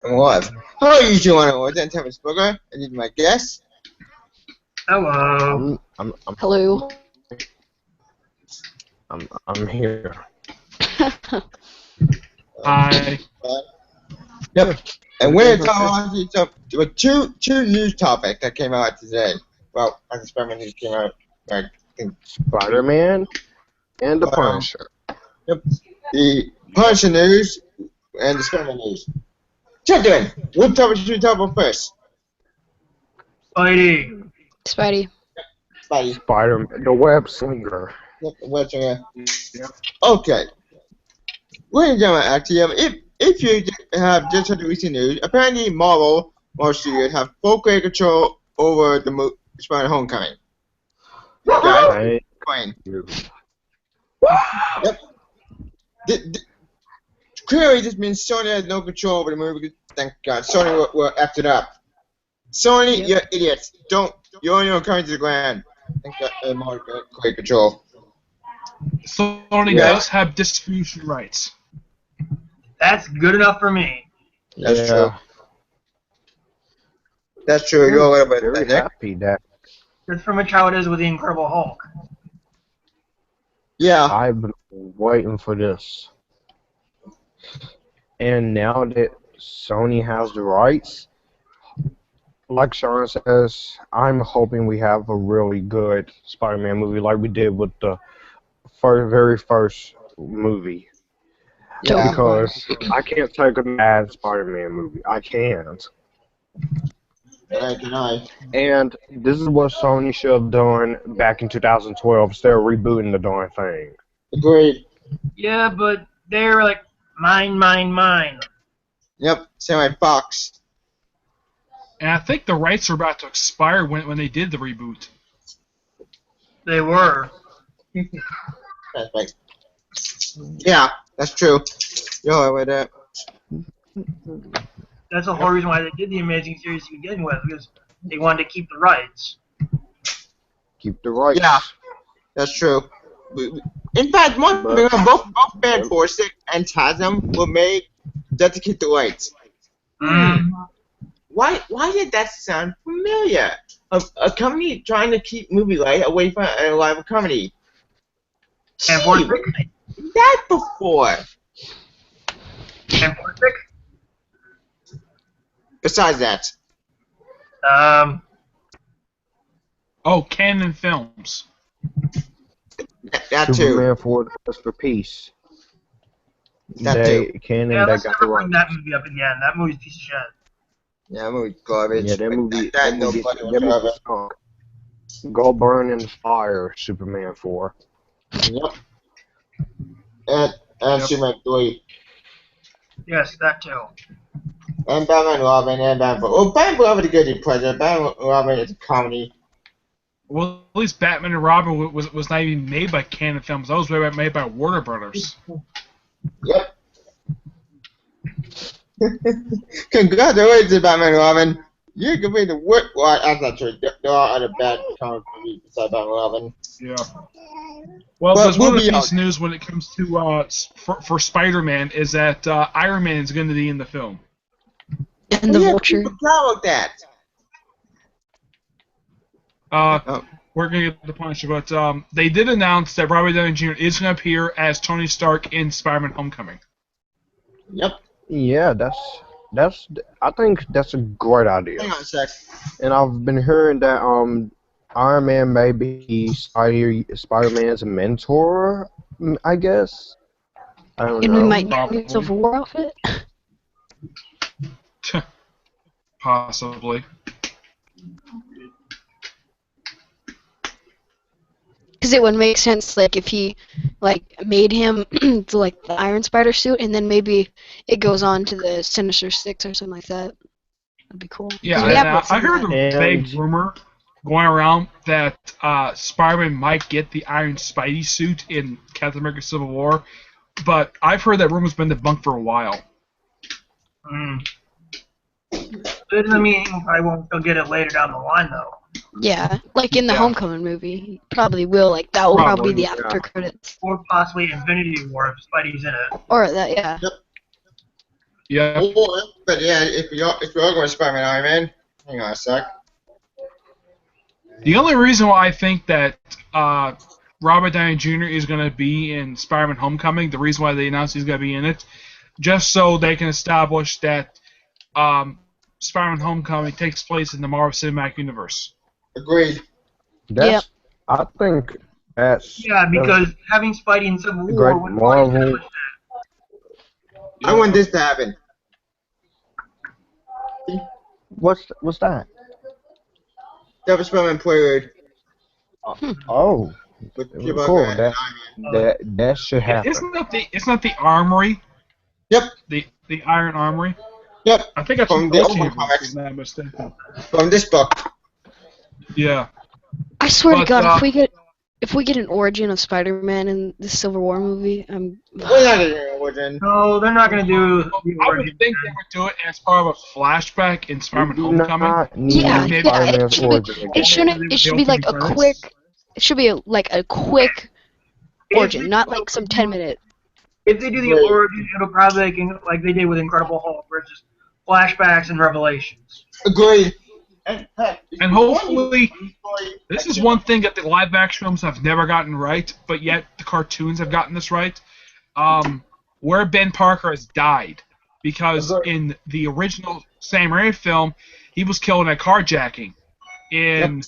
I'm alive. Hello, you two on it. I'm Thomas Booker. I need my guest. Hello. Hello. I'm here. Hi. Yep. And we're talking about two news topics that came out today. Well, as Spider-Man news came out, I think. Spider-Man and the Punisher. Yep. The Punisher news and the Spider-Man news. Gentlemen, what topic should we talk about first? Spidey. Spidey. Spidey. Spider-Man, the web slinger. Yep, what's okay. Ladies and gentlemen, actually, if you have just heard the recent news, apparently Marvel Studios have full creative control over the Spider-Man Homecoming. Guys, fine. Yep. Clearly, this means Sony has no control over the movie. Thank God. Sony will F it up. Sony, you're idiots. You're on your own coming to the ground. Thank God, Marvel creative control. Sony does have distribution rights. That's good enough for me. That's true. That's true. You're a little bit very happy that. That's pretty much how it is with the Incredible Hulk. Yeah. I've been waiting for this. And now that Sony has the rights, like Sean says, I'm hoping we have a really good Spider-Man movie like we did with the very first movie. Yeah. Because I can't take a bad Spider-Man movie. I can't. And this is what Sony should have done back in 2012 instead of rebooting the darn thing. Agreed. Yeah, but they're like, mine. Yep, same like Fox. And I think the rights were about to expire when they did the reboot. They were. That's right. Yeah, that's true. You're all right with that. That's the whole reason why they did the Amazing series to begin with, because they wanted to keep the rights. Keep the rights. Yeah, that's true. In fact, both Fan Force and Tasm were made just to keep the rights. Why did that sound familiar? A company trying to keep movie rights away from a live comedy. And Force that before. And Force Besides that. Oh, Canon Films. That too. Superman for peace. That too. Canon, yeah, they let's got never the bring rights. that movie up again. That movie's a piece of shit. Yeah, that movie's garbage. Yeah, that movie. That movie stunk. Go burn in the fire, Superman 4. Yep. And Superman 3. Yes, that too. And Batman Robin and Batman. Well, Batman Robin is a good pleasure. Batman Robin is a comedy. Well, at least Batman and Robin was not even made by Canon Films. That was made by Warner Brothers. Yep. Congratulations, Batman Robin. You can be the worst. Well, that's not true. There are other bad comic movies besides Batman Robin. Yeah. Well, there's one of the piece of news when it comes to for Spider-Man is that Iron Man is going to be in the film. And the Vulture. About that. We're going to get the Punisher, but they did announce that Robert Downey Jr. is going to appear as Tony Stark in Spider-Man: Homecoming. Yep. Yeah, I think that's a great idea. Hang on a sec. And I've been hearing that Iron Man may be Spider-Man's mentor, I guess. I don't know. And we might get a Civil War outfit. Possibly. Because it would make sense, like, if he, like, made him to, like, the Iron Spider suit, and then maybe it goes on to the Sinister Six or something like that. That'd be cool. Yeah, I heard a vague rumor going around that Spider-Man might get the Iron Spidey suit in Captain America: Civil War, but I've heard that rumor's been debunked for a while. It doesn't mean he probably won't still get it later down the line, though. Yeah, like in the Homecoming movie, he probably will. Like that will probably be the after credits. Or possibly Infinity War if Spidey's in it. Or that, yeah. Yep. Yeah. But yeah, if you're going Spider-Man Iron Man, hang on a sec. The only reason why I think that Robert Downey Jr. is going to be in Spider-Man Homecoming, the reason why they announced he's going to be in it, just so they can establish that Spider-Man Homecoming takes place in the Marvel Cinematic Universe. Agreed. Yep. I think that's Yeah, because having Spidey in Civil a War great would Marvel. I want this to happen. What's that? Double Spider-Man Prelude Oh, with Peter cool. Parker and Iron Man. That should happen. Isn't that the Armory? Yep. The Iron Armory. Yep. I think that's From from the Ghost Open Universe, comics. if I'm not mistaken. From this book. Yeah. I swear to But, God, if we get an origin of Spider-Man in the Civil War movie, We're not getting an origin. No, they're not going to do the I would origin. think they would do it as part of a flashback in Spider-Man We do Homecoming. not need yeah, Maybe- yeah. Spider-Man's origin It again. shouldn't. It should be like a quick. It should be like a quick origin, not like some 10-minute. If they do the Right. origin, it'll probably like they did with Incredible Hulk, where it's just flashbacks and revelations. Agreed. And hopefully, this is one thing that the live-action films have never gotten right, but yet the cartoons have gotten this right. Where Ben Parker has died, because in the original Sam Raimi film, he was killed in a carjacking. In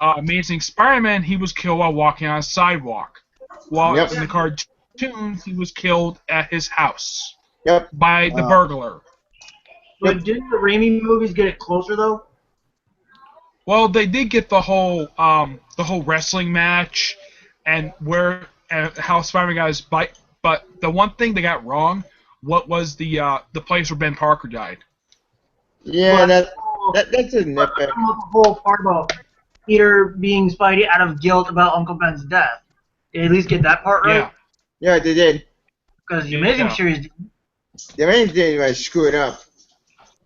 Amazing Spider-Man, he was killed while walking on a sidewalk. While in the cartoons, he was killed at his house by the burglar. But didn't the Raimi movies get it closer though? Well, they did get the whole wrestling match and how Spider-Man got his bite. But the one thing they got wrong, what was the place where Ben Parker died? Yeah, that's a nitpick. The whole part about Peter being Spidey out of guilt about Uncle Ben's death. Did they at least get that part right? Yeah, they did. Because the Amazing Series didn't. The Amazing Series might screw it up.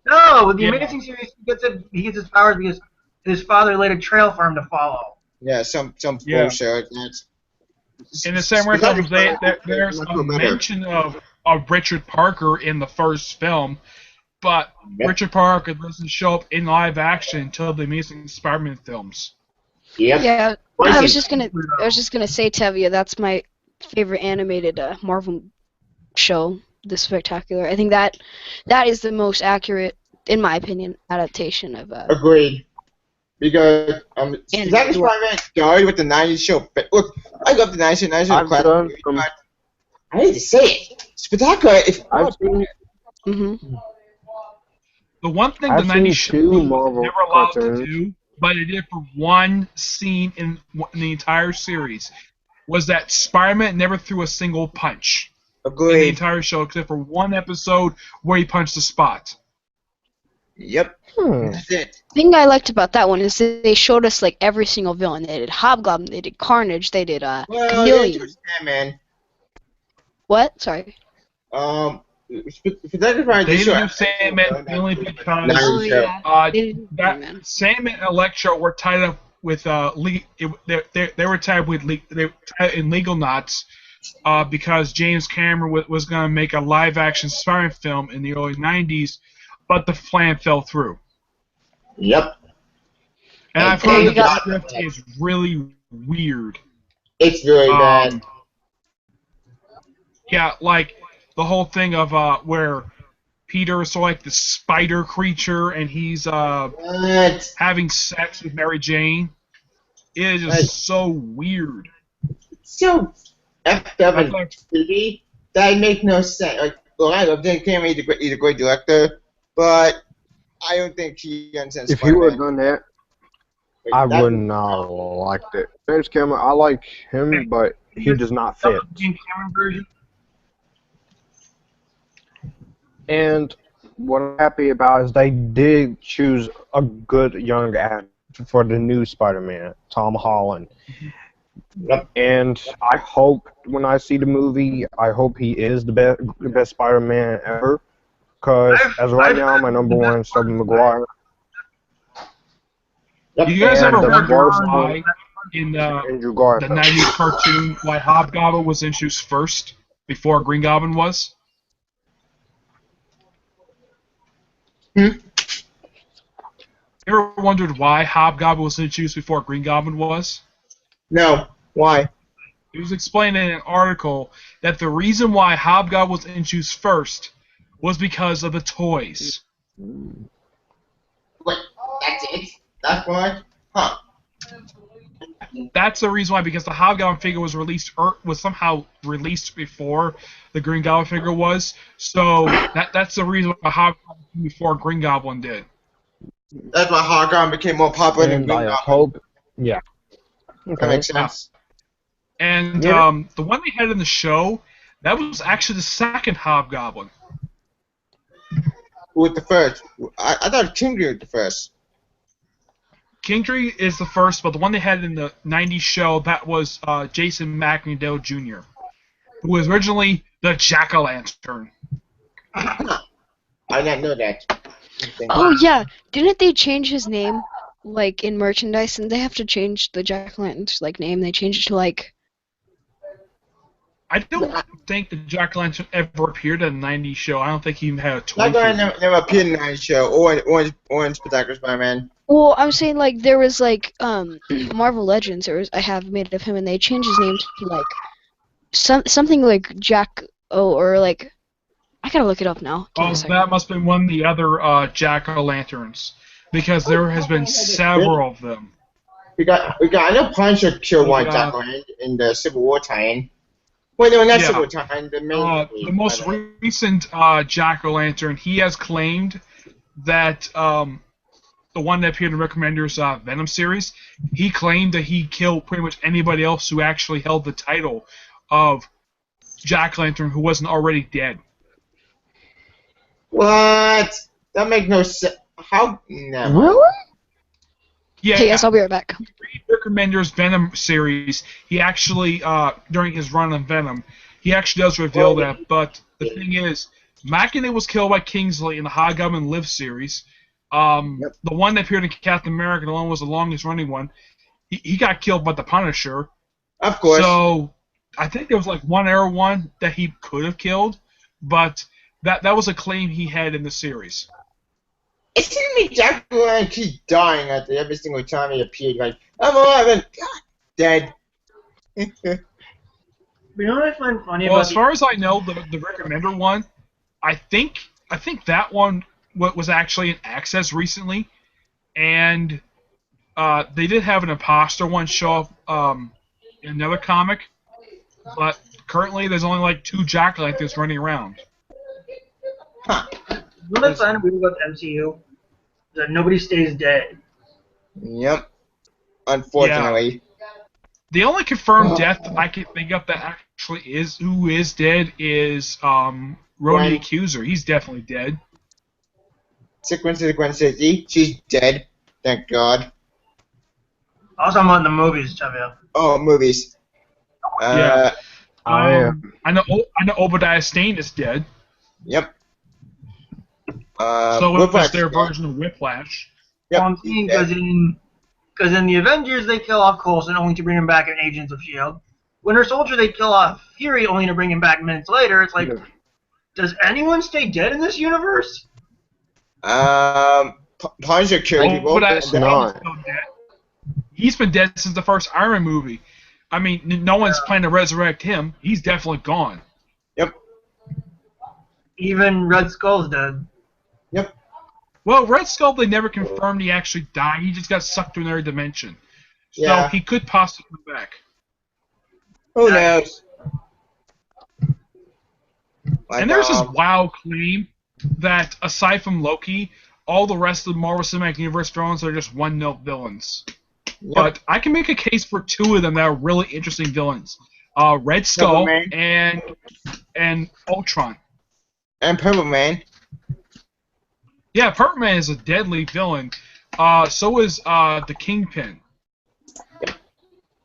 No, with the Amazing Series, he gets his powers because his father laid a trail for him to follow. Yeah, some bullshit. In the Sam Raimi films, there's a mention of Richard Parker in the first film, but Richard Parker doesn't show up in live action until the Amazing Spider-Man films. Yep. Yeah, I was just gonna say, Tevia, that's my favorite animated Marvel show, The Spectacular. I think that is the most accurate, in my opinion, adaptation of. Agreed. Because Spectacular Spider-Man started with the '90s show. But look, I love the '90s show. I hate to say it, Spectacular. I've seen. The one thing the '90s show was never allowed to do, but it did for one scene in the entire series, was that Spider-Man never threw a single punch in the entire show, except for one episode where he punched the spot. Yep. That's it. The thing I liked about that one is that they showed us like every single villain. They did Hobgoblin, they did Carnage, they did Chameleon. Sandman. What? Sorry. Spectacular Spider-Man. They didn't do Sandman only because Sandman and Electro were tied up with they were tied in legal knots because James Cameron was going to make a live-action Spider-Man film in the early '90s, but the plan fell through. Yep. And I've heard that the script is really weird. It's very bad. Yeah, like the whole thing of where Peter is sort of like the spider creature and he's having sex with Mary Jane. It is just so weird. So effed up and creepy that makes no sense. Like, well, I love James Cameron. He's a great director, but I don't think he understands. If he would have done that, I would not have liked it. James Cameron, I like him, but he does not fit. James Cameron version. And what I'm happy about is they did choose a good young actor for the new Spider-Man, Tom Holland. And I hope when I see the movie, I hope he is the best Spider-Man ever. Because as of right now, my number one is Tobey Maguire. You guys ever And wonder worst why in the Andrew Garfield. 90s cartoon why Hobgoblin was introduced first before Green Goblin was? ever wondered why Hobgoblin was introduced before Green Goblin was? No. Why? It was explained in an article that the reason why Hobgoblin was introduced first was because of the toys. Wait, that's it? That's why? Huh. That's the reason why, because the Hobgoblin figure was somehow released before the Green Goblin figure was. So that's the reason why Hobgoblin came before Green Goblin did. That's why Hoggoblin became more popular than And Green I Goblin. hope, yeah. That Okay. makes sense. And Yeah. the one they had in the show, that was actually the second Hobgoblin. Who was the first? I thought Kingsley was the first. Kingsley is the first, but the one they had in the 90s show, that was Jason McIndoe Jr., who was originally the Jack-o'-lantern. I didn't know that. Oh yeah, didn't they change his name like in merchandise? And they have to change the Jack-o'-lantern's like name. They changed it to like I don't think the Jack-o'-lantern ever appeared in the 90s show. I don't think he even had a toy. Hoggoblin never appeared in the show. Orange Spectacular Spider-Man. Well, I'm saying like there was like Marvel Legends. I have made of him, and they changed his name to like something like Jack O or like I gotta look it up now. Give me Oh, a second. that must have been one of the other Jack-o'-lanterns, because there has been several of them. We got. I know Punisher killed one Yeah. Jack-o'-lantern in the Civil War tie-in. Well, no, not Yeah. Civil War tie-in. The main. The most recent Jack-o'-lantern, he has claimed that the one that appeared in Rick Remender's Venom series, he claimed that he killed pretty much anybody else who actually held the title of Jack-o'-lantern who wasn't already dead. What? That makes no sense. How? No. Really? Yeah, Hey, yes, I'll be right back. read Rick Remender's Venom series, he actually, during his run on Venom, he actually does reveal that. But the thing is, McInerney was killed by Kingsley in the Hobgoblin Live series. The one that appeared in Captain America, the one was the longest running one, he got killed by the Punisher. Of course. So I think there was like one other one that he could have killed, but that was a claim he had in the series. It seems to me Jack-o'-lantern keep dying after every single time he appeared. Like, I'm alive and God, dead. You know what I find funny Well, about as far as I know, the Rick Remender one, I think that one was actually in access recently, and they did have an imposter one show up in another comic, but currently there's only like 2 Jack-o'-lanterns running around. Huh. what I find weird about the MCU is that nobody stays dead. Yep. Unfortunately. The only confirmed death I can think of that actually is dead is Rhodey Gwen. Accuser. He's definitely dead. Sequence of Gwen Stacy. She's dead. Thank God. Also, I'm on the movies, Tevye. Oh, movies. Yeah. I I know Obadiah Stane is dead. Yep. So it Whiplash was their is dead. version of Whiplash. Yep. Well, I'm seeing because in the Avengers they kill off Coulson only to bring him back in Agents of S.H.I.E.L.D. Winter Soldier they kill off Fury only to bring him back minutes later. It's like, does anyone stay dead in this universe? Punisher killed people. Obadiah and Stane not. is still dead. He's been dead since the first Iron Man movie. I mean, no one's planning to resurrect him. He's definitely gone. Yep. Even Red Skull's dead. Yep. Well, Red Skull, they never confirmed he actually died. He just got sucked to another dimension. So Yeah. he could possibly come back. Who knows? Like, And there's this wild claim that, aside from Loki, all the rest of the Marvel Cinematic Universe villains are just one-note villains. Yep. But I can make a case for 2 of them that are really interesting villains. Red Skull Man. and Ultron. And Purple Man. Yeah, Purple Man is a deadly villain. So is the Kingpin.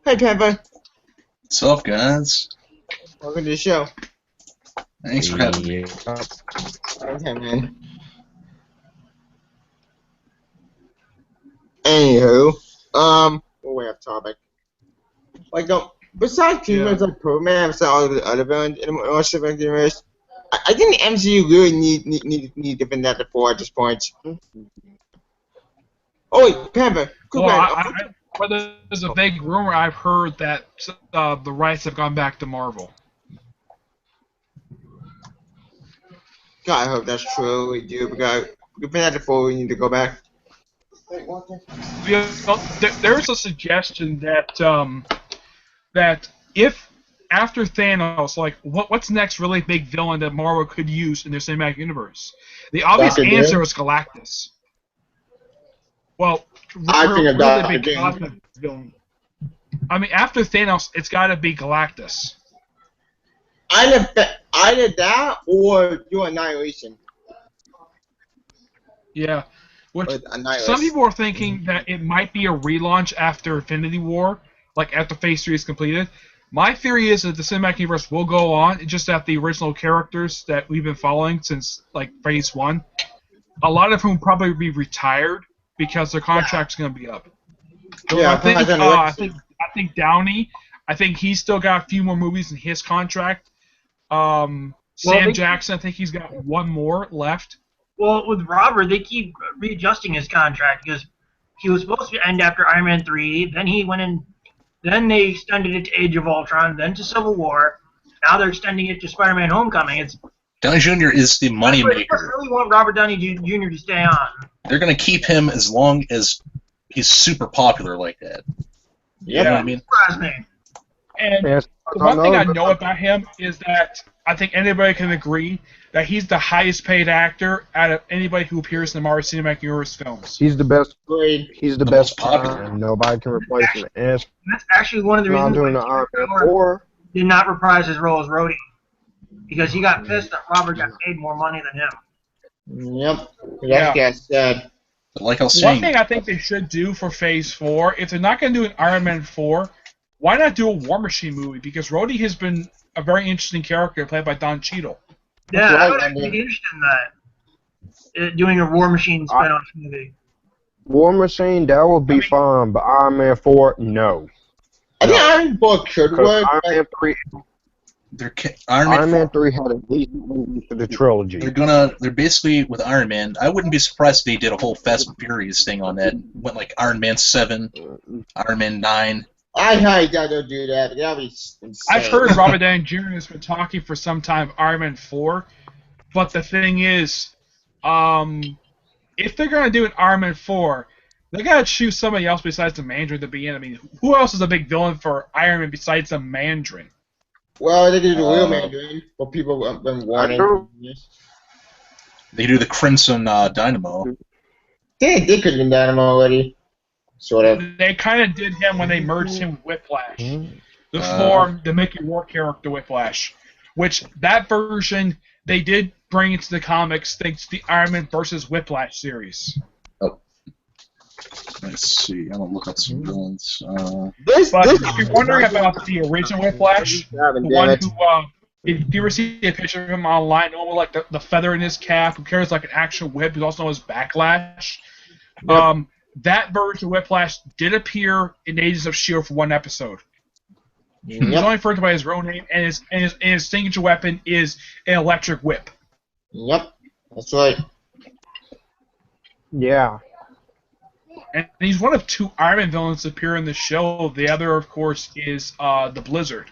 Hey, Pepper. What's up, guys? Welcome to the show. Thanks for having me. Okay, man. Anywho, we're way off topic. Like, besides humans like Purple Man, besides all the other villains in the Cinematic Universe, I think the MCU really need different than before at this point. Oh wait, Panther. Quick Well, question. but there's a vague rumor I've heard that the rights have gone back to Marvel. God, I hope that's true. We do because we've been at it before. We need to go back. There's a suggestion that if after Thanos, like what's the next really big villain that Marvel could use in their cinematic universe? The obvious Dr. answer Doom? is Galactus. Well, I think of really Dr. big Doom. cosmic villain. I mean, after Thanos, it's got to be Galactus. Either that or your Annihilation. Yeah. Which Or Annihilus. some people are thinking that it might be a relaunch after Infinity War, like after Phase 3 is completed. My theory is that the cinematic universe will go on, it's just that the original characters that we've been following since like Phase 1, a lot of whom probably be retired because their contract's going to be up. So Yeah, I think Downey, I think he's still got a few more movies in his contract. Sam Jackson, I think he's got one more left. Well, with Robert, they keep readjusting his contract because he was supposed to end after Iron Man 3. Then he went in. Then they extended it to Age of Ultron. Then to Civil War. Now they're extending it to Spider-Man: Homecoming. It's Downey Jr. is the I moneymaker. really want Robert Downey Jr. to stay on. They're going to keep him as long as he's super popular like that. You know what I mean? Surprise me. And Yes, the one thing I know about him is that I think anybody can agree that he's the highest paid actor out of anybody who appears in the Marvel Cinematic Universe films. He's the best. Great. He's the The best most popular. and nobody can replace him. And it's That's actually one of the not reasons doing the why Iron Man Taylor 4. did not reprise his role as Rhodey. Because he got pissed that Robert got paid more money than him. Yep. Yeah. That's sad. But like I was One saying, thing I think they should do for Phase 4, if they're not going to do an Iron Man 4, why not do a War Machine movie? Because Rhodey has been a very interesting character played by Don Cheadle. Yeah, right, I would I actually mean- be interested in that. Doing a War Machine spin-off movie. War Machine, that would be fine, but Iron Man 4, no. I think Iron Man 4 could Because work. Iron Man 3, Iron Man 3 had at least for the trilogy. they're basically with Iron Man. I wouldn't be surprised if they did a whole Fast and Furious thing on that. Went like Iron Man 7, Iron Man 9. I highly doubt they'll do that. That'd be insane. I've heard Robert Downey Jr. has been talking for some time Iron Man 4, but the thing is, if they're going to do an Iron Man 4, they got to choose somebody else besides the Mandarin to be in. I mean, who else is a big villain for Iron Man besides the Mandarin? Well, they could do the real Mandarin, but people have been wanting. They do the Crimson Dynamo. They could have been Dynamo already. Sort of. They kind of did him when they merged him with Whiplash. The form, the Mickey Rourke character Whiplash. Which, that version, they did bring into the comics thanks to the Iron Man vs. Whiplash series. Oh. Let's see. I'm going to look up some villains. But if you're wondering about the original Whiplash, the one who, if you ever see a picture of him online, the one with like the feather in his cap, who carries like an actual whip, who's also known as Backlash, that version of Whiplash did appear in Agents of S.H.I.E.L.D. for one episode. He's only referred to by his real name, and his signature weapon is an electric whip. Yep, that's right. Yeah. And he's one of two Iron Man villains that appear in the show. The other, of course, is the Blizzard.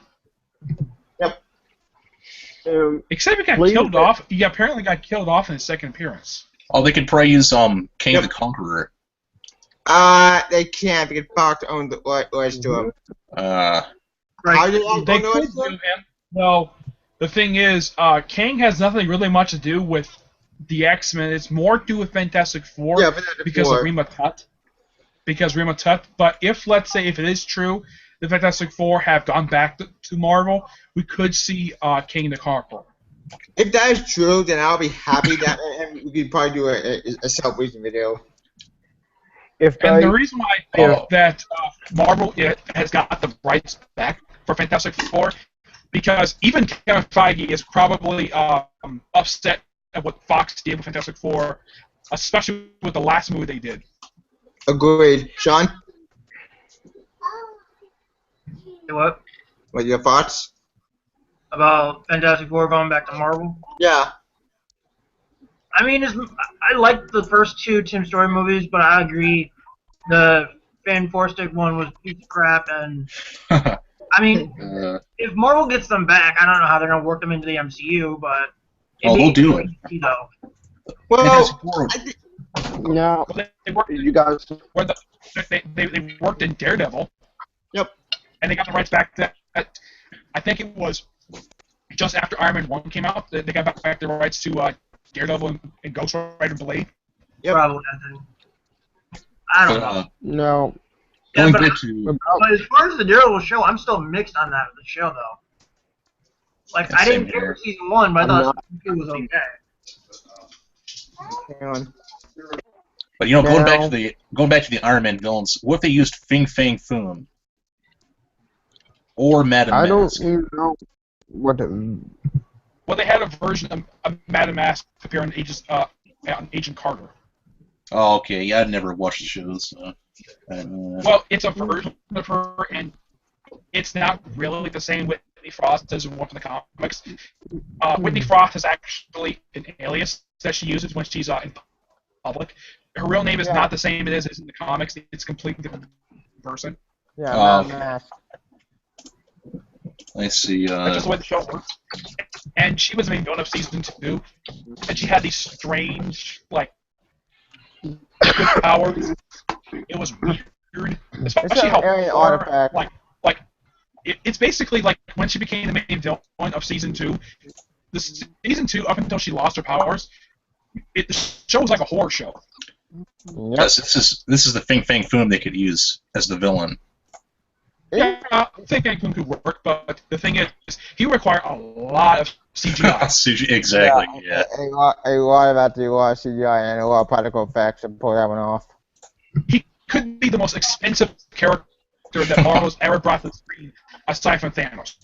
Yep. Except he got killed off. He apparently got killed off in his second appearance. Oh, they could probably use King the Conqueror. They can't because Fox owns the rights to him. How do They could do him. Well, the thing is, Kang has nothing really much to do with the X-Men. It's more to do with Fantastic Four because of Rima Tut. But if, let's say, if it is true, the Fantastic Four have gone back to Marvel, we could see King the Conqueror. If that is true, then I'll be happy that we could probably do a celebration video. And the reason why I think that Marvel has got the rights back for Fantastic Four, because even Kevin Feige is probably upset at what Fox did with Fantastic Four, especially with the last movie they did. Agreed. Sean? What? What are your thoughts? About Fantastic Four going back to Marvel? Yeah. I mean, I like the first two Tim Story movies, but I agree The Fan Four Stick one was a piece of crap, and I mean, if Marvel gets them back, I don't know how they're gonna work them into the MCU, but they'll do it. Though. Well, No, They worked, you guys. they worked in Daredevil. Yep. And they got the rights back to that. I think it was just after Iron Man 1 came out. They got back the rights to Daredevil and Ghost Rider Blade. Yep. Probably, I think. I don't know. No. Yeah, Going but, back to but as far as the Daredevil show, I'm still mixed on that the show though. Like I didn't care for season 1, but I thought season 2 was okay. Hang on. But you know, going back to the Iron Man villains, what if they used Fing Fang Foom or Madame I Mask? don't even know what. Well, they had a version of Madame Mask appear on Agent Carter. Oh, okay. Yeah, I've never watched the shows. So, well, it's a version of her, and it's not really the same Whitney Frost as one from the comics. Whitney Frost is actually an alias that she uses when she's in public. Her real name is not the same as in the comics. It's a completely different person. Yeah, Madame Mask. Let's see. That's just the way the show works. And she was the main villain of season 2, and she had these strange, like, good powers. It was weird, especially how artifact. It's basically like when she became the main villain of season 2. The season 2, up until she lost her powers, the show was like a horror show. Yep. Yes, this is the Fing Fang Foom they could use as the villain. Yeah, I think Foom could work, but the thing is, he would require a lot of CGI. Exactly. Yeah. A lot about the CGI and a lot of particle effects to pull that one off. He could be the most expensive character that Marvel's ever brought to the screen, aside from Thanos.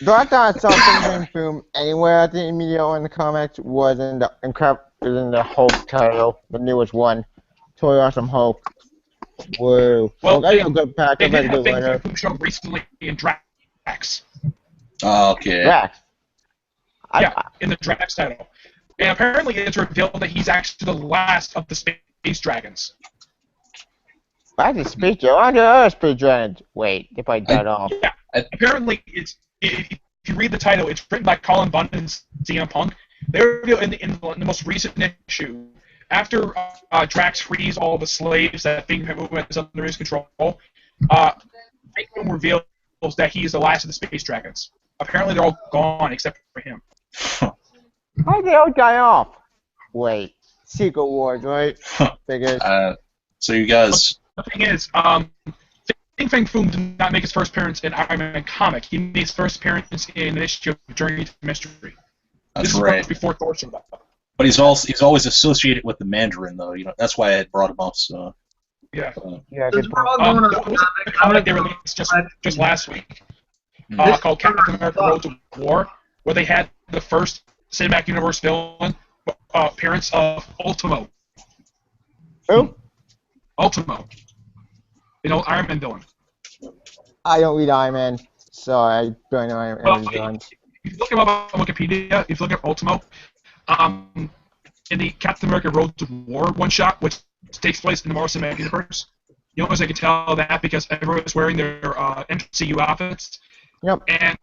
Though I thought something from anywhere at the media in the comics was in the Hulk title, the newest one. Totally awesome Hulk. Whoa. Well, I got a good pack. They I got a did have good winner. Foom show recently in Drax. Oh, okay. Drax. In the Drax title. And apparently it's revealed that he's actually the last of the space dragons. Why the space dragon? Under space dragons. Wait, they probably died off. Yeah. Apparently if you read the title, it's written by Colin Bunn and CM Punk. They reveal in the most recent issue, after Drax frees all the slaves that Fing is under his control, Fing reveals that he is the last of the space dragons. Apparently they're all gone except for him. Why they all die off? Wait, Secret Wars, right? Figures. So you guys. The thing is, Fing Fang Foom did not make his first appearance in Iron Man comic. He made his first appearance in an issue of Journey to Mystery. That's this right. Is before Thor showed up. But he's always associated with the Mandarin, though. You know, that's why I had brought him up. So. Yeah. Yeah. Since we're all going on the comic they released just last week, called Captain America: Road to War, where they had the first cinematic universe villain appearance of Ultimo. Who? Ultimo. Iron Man villain. I don't read Iron Man, so I don't know Iron Man villains. If you look him up on Wikipedia, if you look at Ultimo, in the Captain America: Road to War one-shot, which takes place in the Marvel Cinematic Universe, you almost can tell that because everyone's wearing their MCU outfits. Yep. And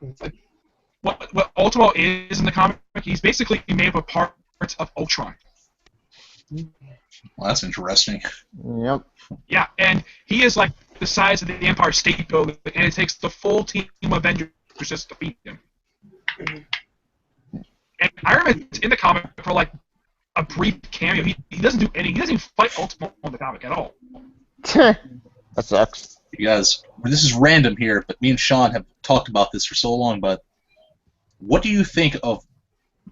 what Ultimo is in the comic, he's basically made up of parts of Ultron. Well, that's interesting. Yep. Yeah, and he is like the size of the Empire State Building, and it takes the full team of Avengers just to beat him. And Iron Man's in the comic for like a brief cameo. He doesn't do any. He doesn't even fight Ultimo in the comic at all. That sucks. You guys, this is random here, but me and Sean have talked about this for so long. But what do you think of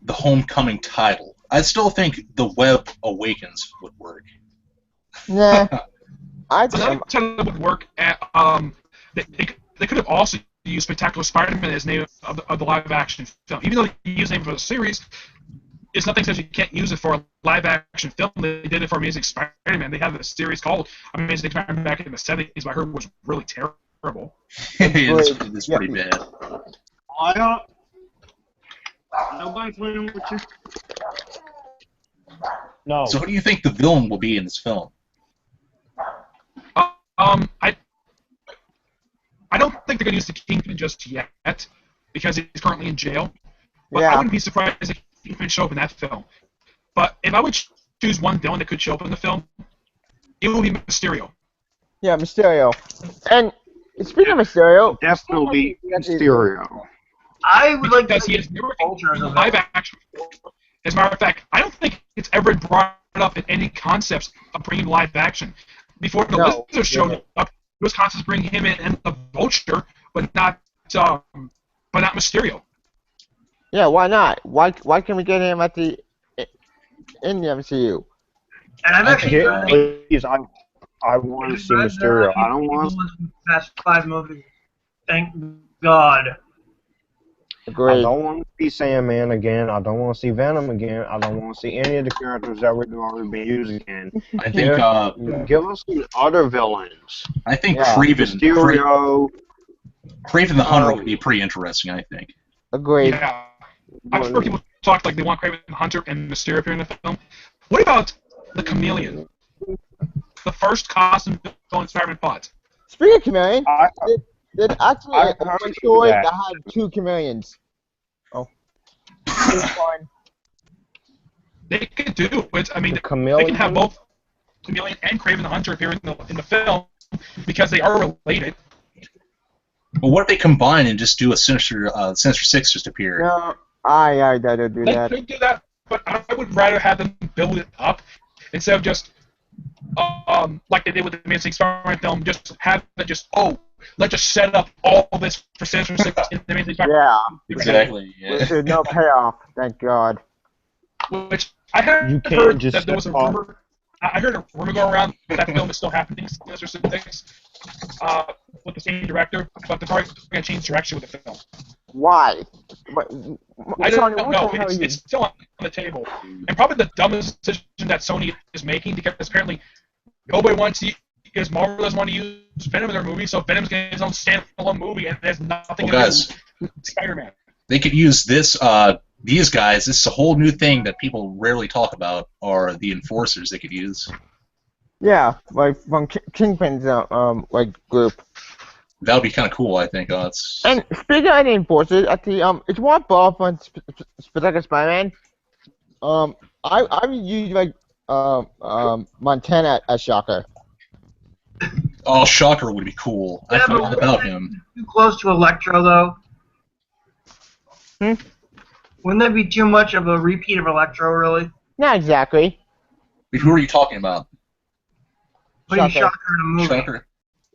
the Homecoming title? I still think The Web Awakens would work. Nah. So that title would work. They could have also used Spectacular Spider-Man as the name of the live-action film. Even though they used the name for the series, it's nothing says you can't use it for a live-action film. They did it for Amazing Spider-Man. They have a series called Amazing Spider-Man back in the 70s, but I heard was really terrible. It's pretty bad. Nobody's playing with you. No. So who do you think the villain will be in this film? I don't think they're gonna use the Kingpin just yet because he's currently in jail. But I Yeah. wouldn't be surprised if Kingpin show up in that film. But if I would choose one villain that could show up in the film, it would be Mysterio. Yeah, Mysterio. And speaking of Mysterio, Definitely Mysterio. I would like to Because he has never Vulture as a live villain. action. As a matter of fact, I don't think it's ever been brought up in any concepts of bringing live action. Before the No. Lizard showed up, it was concepts bringing him in and the Vulture, but not Mysterio. yeah, why not? Why can we get him at the in the MCU? And I've I actually think, heard Please, I want to see Mysterio. I don't want to. the past 5 movies. Thank God. I Agreed. don't want to see Sandman again. I don't want to see Venom again. I don't want to see any of the characters that we've already been using again. I think Give us some other villains. I think Yeah. Mysterio. Craven the Hunter would be pretty interesting. I think. Agreed. Yeah. I've heard people talk like they want Kraven the Hunter and Mysterio appear in the film. What about the Chameleon? The first costume villain Spider-Man fought. Speaking of Chameleon, I, there's actually I a heard story that. that had 2 chameleons. Oh. It's fine. They can do it. I mean, The they Chameleon? can have both Chameleon and Kraven the Hunter appear in the film because they are related. But what if they combine and just do a Sinister Six just appear? No, I don't do They that. could do that, but I would rather have them build it up instead of just like they did with the Amazing Spider-Man film. Just have it let's just set up all of this for Sinister Six in the Amazing Spider-Man. Yeah, Exactly. Yeah. there's no payoff, thank God. Which I have You can't heard just that there was a set off- rumor. I heard a rumor go around that film is still happening, Sinister Six, with the same director, but they're probably going to change direction with the film. Why? But, I Tony, don't what know. the hell are you? It's still on the table, and probably the dumbest decision that Sony is making because apparently nobody wants to. Because Marvel doesn't want to use Venom in their movie, so Venom's getting his own standalone movie, and there's nothing Well, to guys, do with Spider-Man. they could use this. These guys. This is a whole new thing that people rarely talk about. Are the enforcers they could use? Yeah, like from Kingpin's like group. That would be kind of cool. I think. It's And speaking of the enforcers, at the it's one ball on Spectacular Spider-Man. I would use like Montana as Shocker. oh, Shocker would be cool. I Yeah, forgot but about him. Too close to Electro, though. Wouldn't that be too much of a repeat of Electro, really? Not exactly. But who are you talking about? Putting Shocker. Shocker in a movie. Shocker.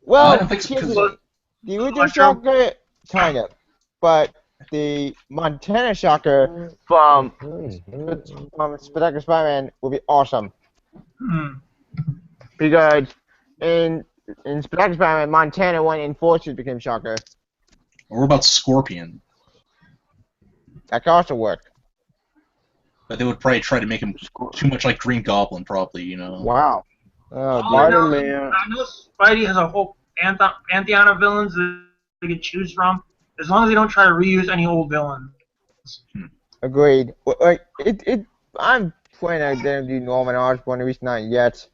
Well, I don't think so, here's because- the original Electro? Shocker, kind of, but the Montana Shocker from Spectacular Spider-Man will be awesome Hmm. because in Spectacular Spider-Man, Montana when enforcers became Shocker. Or what about Scorpion? That could also work. But they would probably try to make him too much like Green Goblin, probably. You know. wow. Oh, All I dear. know- Spider-Man. I know Spidey has a whole pantheon of villains that they could choose from, as long as they don't try to reuse any old villains. Agreed. Like I'm praying I didn't do Norman Osborn, at least not yet.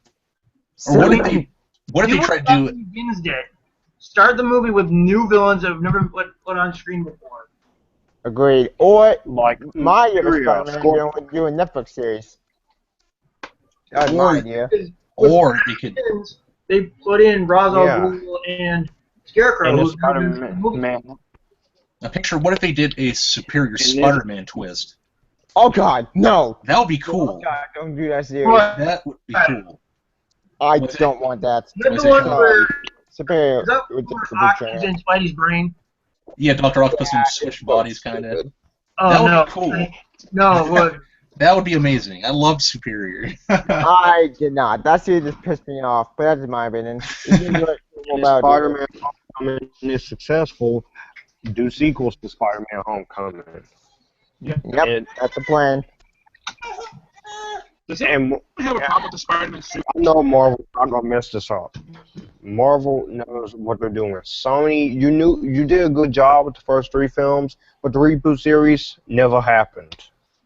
Or what if they? What if they what try to do? Batman Begins did. Start the movie with new villains that have never been put on screen before. Agreed. Or Like my Mysterio, Spider-Man do a Netflix series. That's my Or- idea. Or they could. They put in Ra's al Yeah. Ghul and Scarecrow. And the who's never been in the movie. Spider-Man. I picture. What if they did a superior this- Spider-Man twist? Oh God, no! That would be Oh cool. God, don't do that series. What? That would be cool. I What's it? don't want that. Is that Was the it one called? where Superior. is that with where the Ox is in Spidey's brain? Yeah, Dr. Octopus and switch bodies, kind of. Oh That would no. be cool. No, it would. That would be amazing. I love Superior. I did not. That series just pissed me off, but that's my opinion. It didn't do it If about it. Spider-Man Homecoming is successful, do sequels to Spider-Man Homecoming. Yep, And, that's the plan. Does anyone and have a problem with the Spider-Man suit? I know Marvel not gonna mess this up. Marvel knows what they're doing. Sony, you did a good job with the first 3 films, but the reboot series never happened.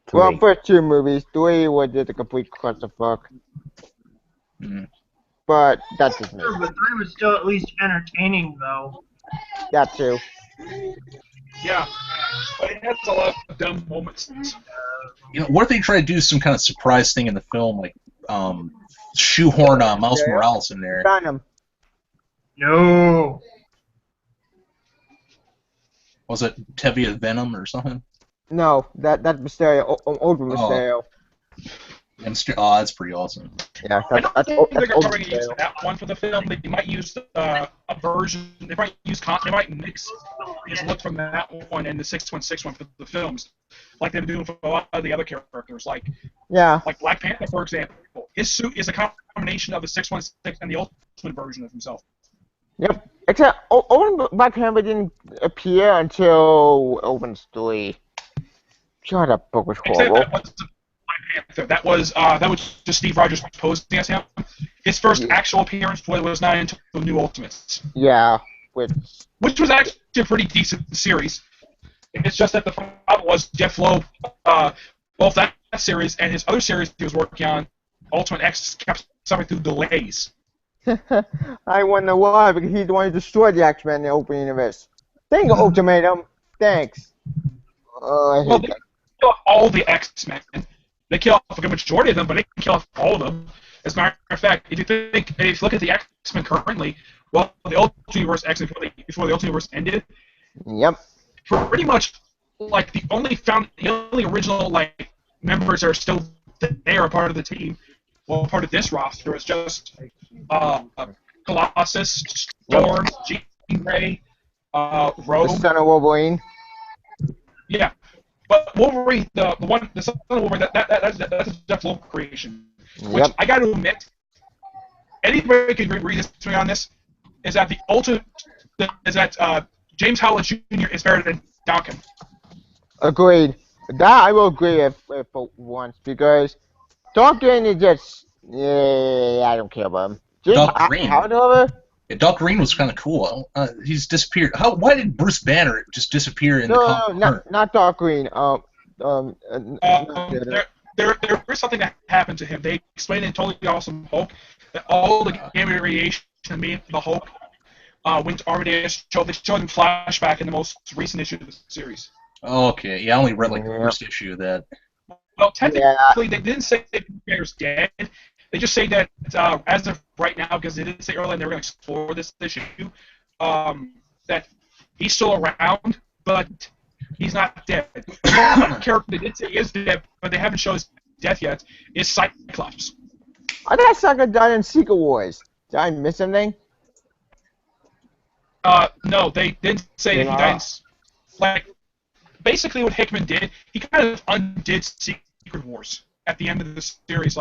to Well, me. first 2 movies, 3 was just a complete clusterfuck. Mhm. but that's just me. Sure, but 3 was still at least entertaining, though. That too. Yeah, but it has a lot of dumb moments. You know, what if they try to do some kind of surprise thing in the film, like shoehorn Miles Morales in there? Found him. No. Was it Tevye Venom or something? No, that's Mysterio. Old Mysterio. Oh, that's pretty awesome. Yeah, I don't that's think they're old going to use Mysterio. that one for the film. They might use a version. They might mix his look from that one and the 616 one for the films, like they've been doing for a lot of the other characters. Like Black Panther, for example. His suit is a combination of the 616 and the Ultimate version of himself. Yep. Except Owen Black Panther didn't appear until Owens 3. God, that book was horrible. Except that wasn't Black Panther. That was just Steve Rogers posing as him. His first actual appearance was not until New Ultimates. Yeah. Which was actually a pretty decent series. It's just that the problem was Jeff Loeb, both that series and his other series he was working on, Ultimate X, kept suffering through delays. I wonder why, because he's the one who destroyed the X-Men in the open universe. Thank you, Ultimatum. Thanks. I hate that. Kill off all the X-Men. They kill off a good majority of them, but they can kill off all of them. As a matter of fact, if you look at the X-Men currently, well, the Ultimate Universe X-Men before the Ultimate Universe ended. Yep. Pretty much, like the only original members that are still there, part of the team, well, part of this roster is just Colossus, Storm, Jean Grey, Rogue. The son of Wolverine. Yeah, but Wolverine, the son of Wolverine, that's a Jeff Loeb creation. Which I got to admit, anybody can read history on this. Is that James Howlett Jr. is better than Duncan. Agreed. That I will agree with for once, because Duncan is just I don't care about him. Doc Green. However, Yeah, Doc Green was kind of cool. He's disappeared. Why did Bruce Banner just disappear in the comic? No, not Doc Green. There is something that happened to him. They explained in Totally Awesome Hulk that all the gamma radiation made the Hulk went Armadeus show. They showed him flashback in the most recent issue of the series. Okay, yeah, I only read the first issue of that. Well, technically, they didn't say that Banner's dead. They just say that as of right now, because they didn't say earlier and they were going to explore this issue, that he's still around, but he's not dead. The character they did say is dead, but they haven't shown his death yet, is Cyclops. I thought Cyclops died in Secret Wars. Did I miss something? No, they didn't say that he died. Basically what Hickman did, he kind of undid Secret Wars at the end of the series.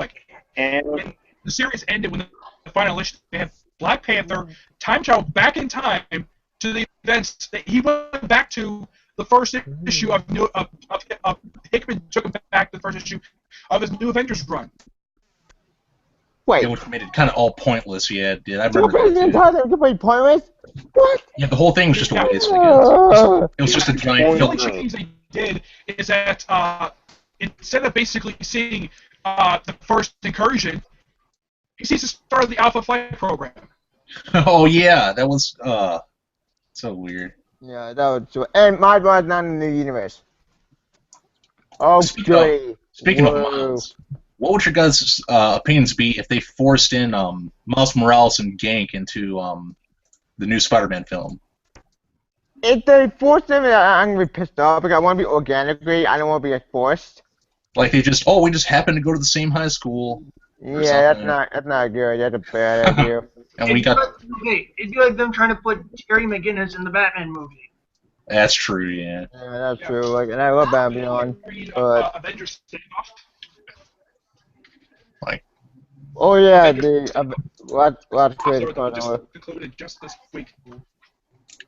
And the series ended when the final issue, they had Black Panther time travel back in time to the events that he went back to the first issue of Hickman took him back to the first issue of his New Avengers run. Wait. Which made it kind of all pointless. Yeah, it did. I So remember the entire thing was pointless? What? Yeah, the whole thing was just a waste. It was just a giant The only filler. change they did is that instead of basically seeing the first incursion, he sees the start of the Alpha Flight program. Oh yeah, that was so weird. Yeah, that was true. And Miles was not in the universe. Oh, Speaking of Miles, what would your guys' opinions be if they forced in Miles Morales and Gank into the new Spider-Man film? If they force them, I'm gonna be pissed off because I want to be organically. I don't want to be forced. Like we just happened to go to the same high school. Yeah, that's not good. That's a bad idea. And we got. It'd be like them trying to put Terry McGinnis in the Batman movie. That's true, yeah. Yeah, that's true. Like, and I love Batman Beyond, but Avengers Standoff. Like. Oh yeah, the lots of creative Concluded just this week.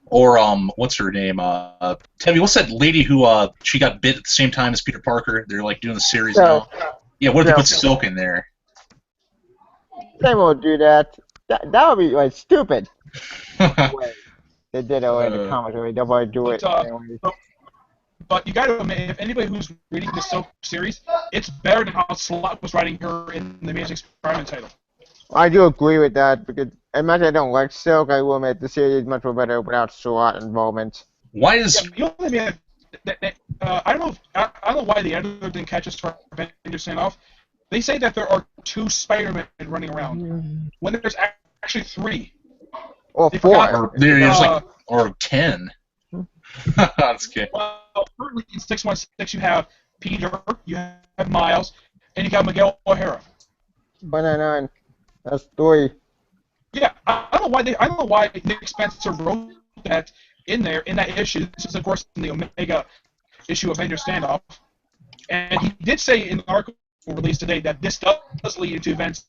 Or what's her name? Tevye, what's that lady who she got bit at the same time as Peter Parker? They're like doing the series now. Yeah, what if they put Silk in there? They won't do that. That would be like stupid. Wait, they did it in the comics. They'll probably do it. But you got to admit, if anybody who's reading the Silk series, it's better than how Slott was writing her in the Amazing Spider-Man title. I do agree with that because as much as I don't like Silk, I will admit the series is much more better without SWAT involvement. Why Yeah, is you only mean I don't know. I don't know why the editor didn't catch us for Avengers standoff. They say that there are 2 Spider-Men running around when there's actually 3. Or They 4. forgot- or there's like or 10? That's good. Well, currently in 616 you have Peter, you have Miles, and you got Miguel O'Hara. 199. That's 3. Yeah, I don't know why Nick Spencer wrote that in there in that issue. This is of course in the Omega issue of Avengers Standoff, and he did say in the article released today that this does lead into events.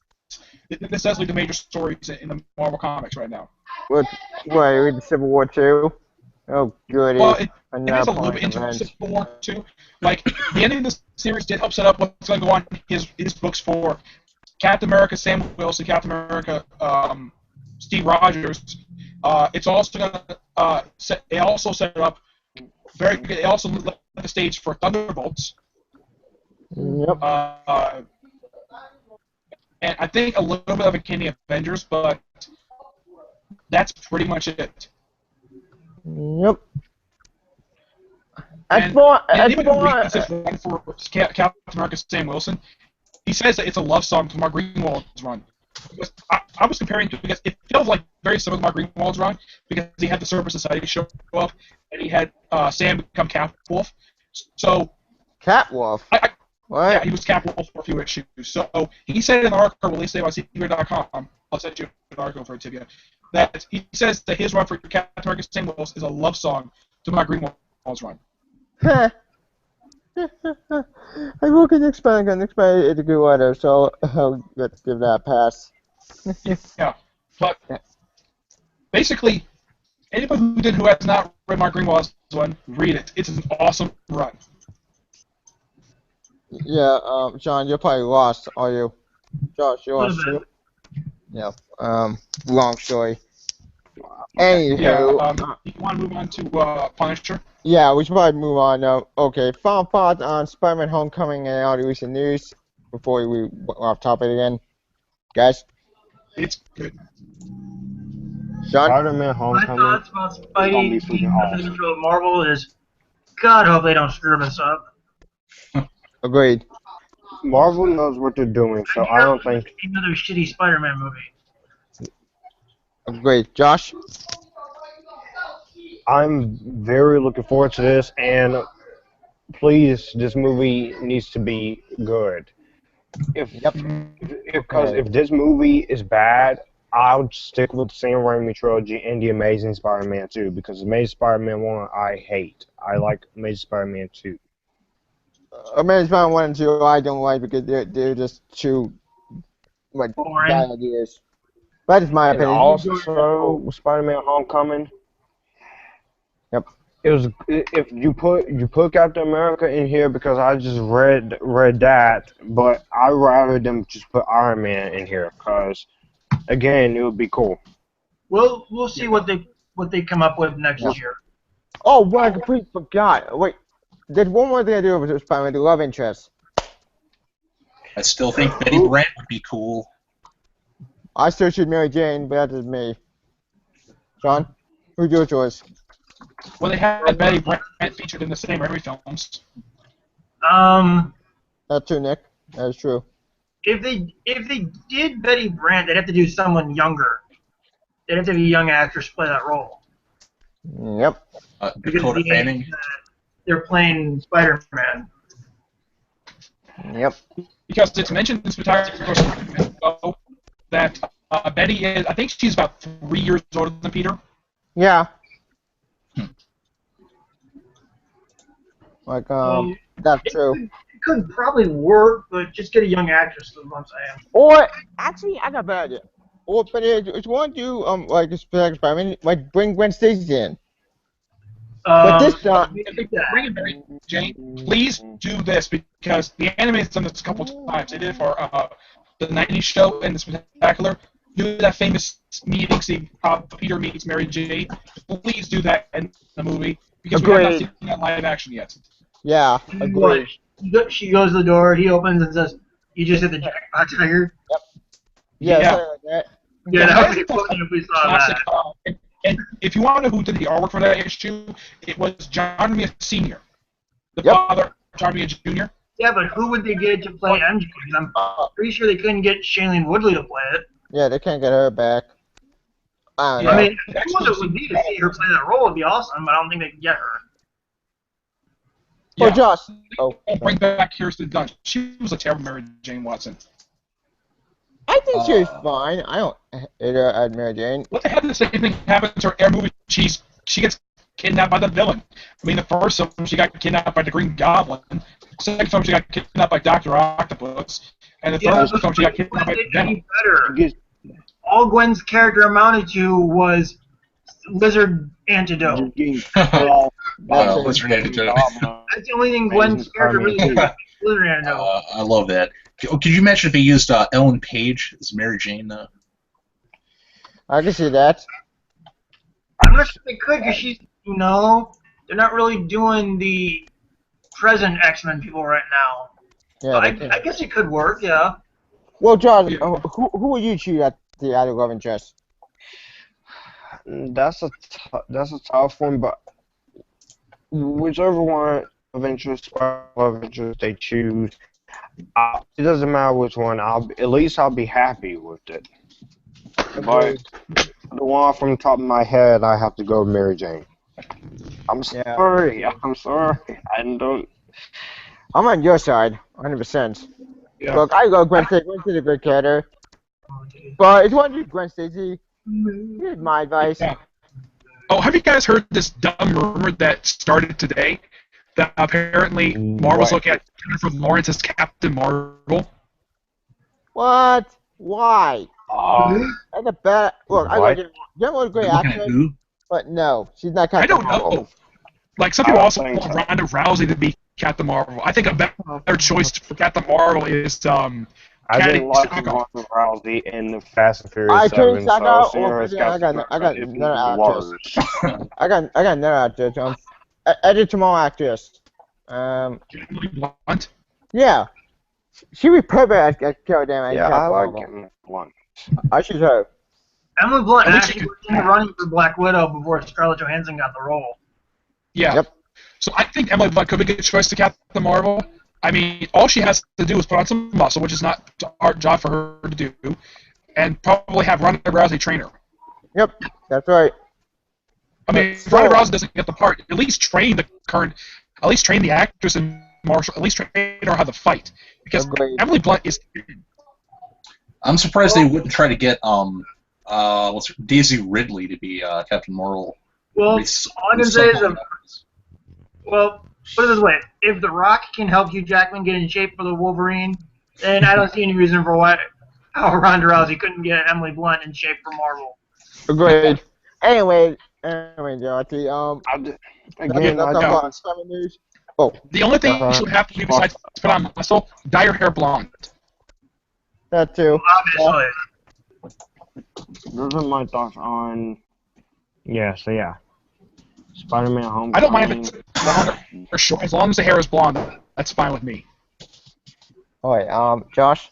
This does lead to major stories in the Marvel comics right now. What? Read the Civil War 2? Oh, goody. Well, it is Another a little bit point into event. Civil War too. Like the ending of the series did help set up what's going to go on in his books for Captain America, Sam Wilson, Captain America, Steve Rogers. It's also going to it also set up very. It also let the stage for Thunderbolts. Yep. And I think a little bit of a King of Avengers, but that's pretty much it. Yep. And even releases one for Captain America, Sam Wilson. He says that it's a love song to Mark Greenwald's run. Because I was comparing to because it feels like very similar to Mark Greenwald's run because he had the Serpent Society show up and he had Sam become Catwolf. So Catwolf. What? Yeah, he was Catwolf for a few issues. So he said in an article released today by CBR.com, I'll send you an article for it, Tibia, that he says that his run for Captain America Sam Wilson is a love song to Mark Greenwald's run. I will get expand it's a good letter, so let's give that a pass. Yeah, but basically, anybody who has not read Mark Greenwald's one, read it. It's an awesome run. Yeah, John, you're probably lost, are you? Josh, you're lost Little too? Yeah, long story. Anywho, you want to move on to Punisher? yeah, we should probably move on now. Okay, final thoughts on Spider-Man Homecoming and all the recent news before we off topic again. Guys? It's good. John? Spider-Man My Homecoming. thoughts about It's gonna be Spidey being freaking president of Marvel is, God hope they don't screw this up. Agreed. Marvel knows what they're doing, so I don't think. Another shitty Spider-Man movie. Agreed. Josh? I'm very looking forward to this, and please, this movie needs to be good. If this movie is bad, I'll stick with the Sam Raimi trilogy and the Amazing Spider-Man 2 because Amazing Spider-Man 1 I hate. I like Amazing Spider-Man 2. Amazing Spider-Man 1 and 2 I don't like because they're just too like Boring. bad ideas. That is my And opinion. also, Spider-Man Homecoming. Yep. It was if you put Captain America in here because I just read that, but I'd rather them just put Iron Man in here because again it would be cool. We'll see what they come up with next year. Oh, well, I completely forgot. Wait, there's one more thing I do with Spider-Man, the love interest. I still think Betty Brant would be cool. I still should Mary Jane, but that is me. Sean, who's your choice? Well, they had Betty Brant featured in the same Raimi films. That's true, Nick. That is true. If they did Betty Brant, they'd have to do someone younger. They'd have to have a young actress play that role. Yep. Because Dakota the Fanning. age that they're playing Spider-Man. Yep. Because it's mentioned in Spectacular Spider-Man that Betty is, I think she's about 3 years older than Peter. Yeah. Like, that's true. It could probably work, but just get a young actress is what I'm saying. Or, actually, I got a bad idea. Or, but if you want to do, like, a Spectacular Spider-Man, like, bring Gwen Stacy in. But this time... Bring it, Mary Jane. Please do this, because the anime's done this a couple times. They did it for the 90s show and the Spectacular. Do that famous meeting scene, Peter meets Mary Jane. Please do that in the movie, because we have not seen that live action yet. Yeah, agreed. She goes to the door, he opens and says, "You just hit the jackpot, Tiger." Yeah, something like that. Yeah, that would be That's funny if we saw classic. that. And if you want to know who did the artwork for that issue, it was John Mia Sr., the Yep. father of John Mia Jr. Yeah, but who would they get to play MJ? Because I'm pretty sure they couldn't get Shailene Woodley to play it. Yeah, they can't get her back. I don't Yeah. know. I mean, if it would be to see her play that role would be awesome, but I don't think they can get her. Oh, Yeah. Josh. Oh, Bring back Kirsten Dunst. She was a terrible Mary Jane Watson. I think she was fine. I don't hate her at Mary Jane. What the hell? The same thing happens to her every movie. She gets kidnapped by the villain. I mean, the first film she got kidnapped by the Green Goblin. The second film she got kidnapped by Doctor Octopus, and the third film she got kidnapped by Venom. Better. All Gwen's character amounted to was Lizard Antidote. Lizard Antidote. That's the only thing Gwen's character really did. Lizard Antidote. I love that. Could you mention if he used Ellen Page as Mary Jane? I can see that. I'm not sure they could because she's, they're not really doing the present X-Men people right now. Yeah, I guess it could work, yeah. Well, Josh, who would you choose at the Idol of Interest? That's a tough one, but whichever one of interest they choose, it doesn't matter which one. At least I'll be happy with it. But the one from the top of my head, I have to go with Mary Jane. I'm sorry. I'm sorry. I'm on your side, 100%. Yeah. Look, I go Gwen Stacy. Gwen Stacy's a great character. But if you want to do Gwen Stacy, here's my advice. Yeah. Oh, have you guys heard this dumb rumor that started today? That apparently Marvel's looking at Jennifer Lawrence as Captain Marvel. What? Why? That's a bad. Look, I like Jennifer's a great actress, but no, she's not Captain Marvel. I don't know. Like, some people also want Ronda Rousey to be Captain Marvel. I think a better choice for Captain Marvel is I didn't like Ronda Rousey in the Fast and Furious 7, so I got another actress. I got another actress. Edit tomorrow actress. Emily Blunt. Yeah. She would be perfect at Carol Damn. Yeah, I like Emily Blunt. I choose her. Emily Blunt actually was in the running for Black Widow before Scarlett Johansson got the role. Yeah. Yep. So I think Emily Blunt could be a good choice to Captain Marvel. I mean, all she has to do is put on some muscle, which is not a hard job for her to do, and probably have Ronda Rousey train her. Yep, that's right. I mean, if Ronda Rousey doesn't get the part, at least train the actress and Marshall, at least train her how to fight. Because Emily Blunt is... I'm surprised they wouldn't try to get Daisy Ridley to be Captain Marvel. Well, all I can say is, well, put it this way: if The Rock can help Hugh Jackman get in shape for the Wolverine, then I don't see any reason for how Ronda Rousey couldn't get Emily Blunt in shape for Marvel. Agreed. Anyway, Jyoti, again, news. Oh, the only thing she would have to do besides put on muscle, dye her hair blonde. That too. Obviously. Those are my thoughts on. Yeah. So yeah. Spider-Man: Homecoming. I don't mind if it's blonde or short, as long as the hair is blonde. That's fine with me. Alright, Josh.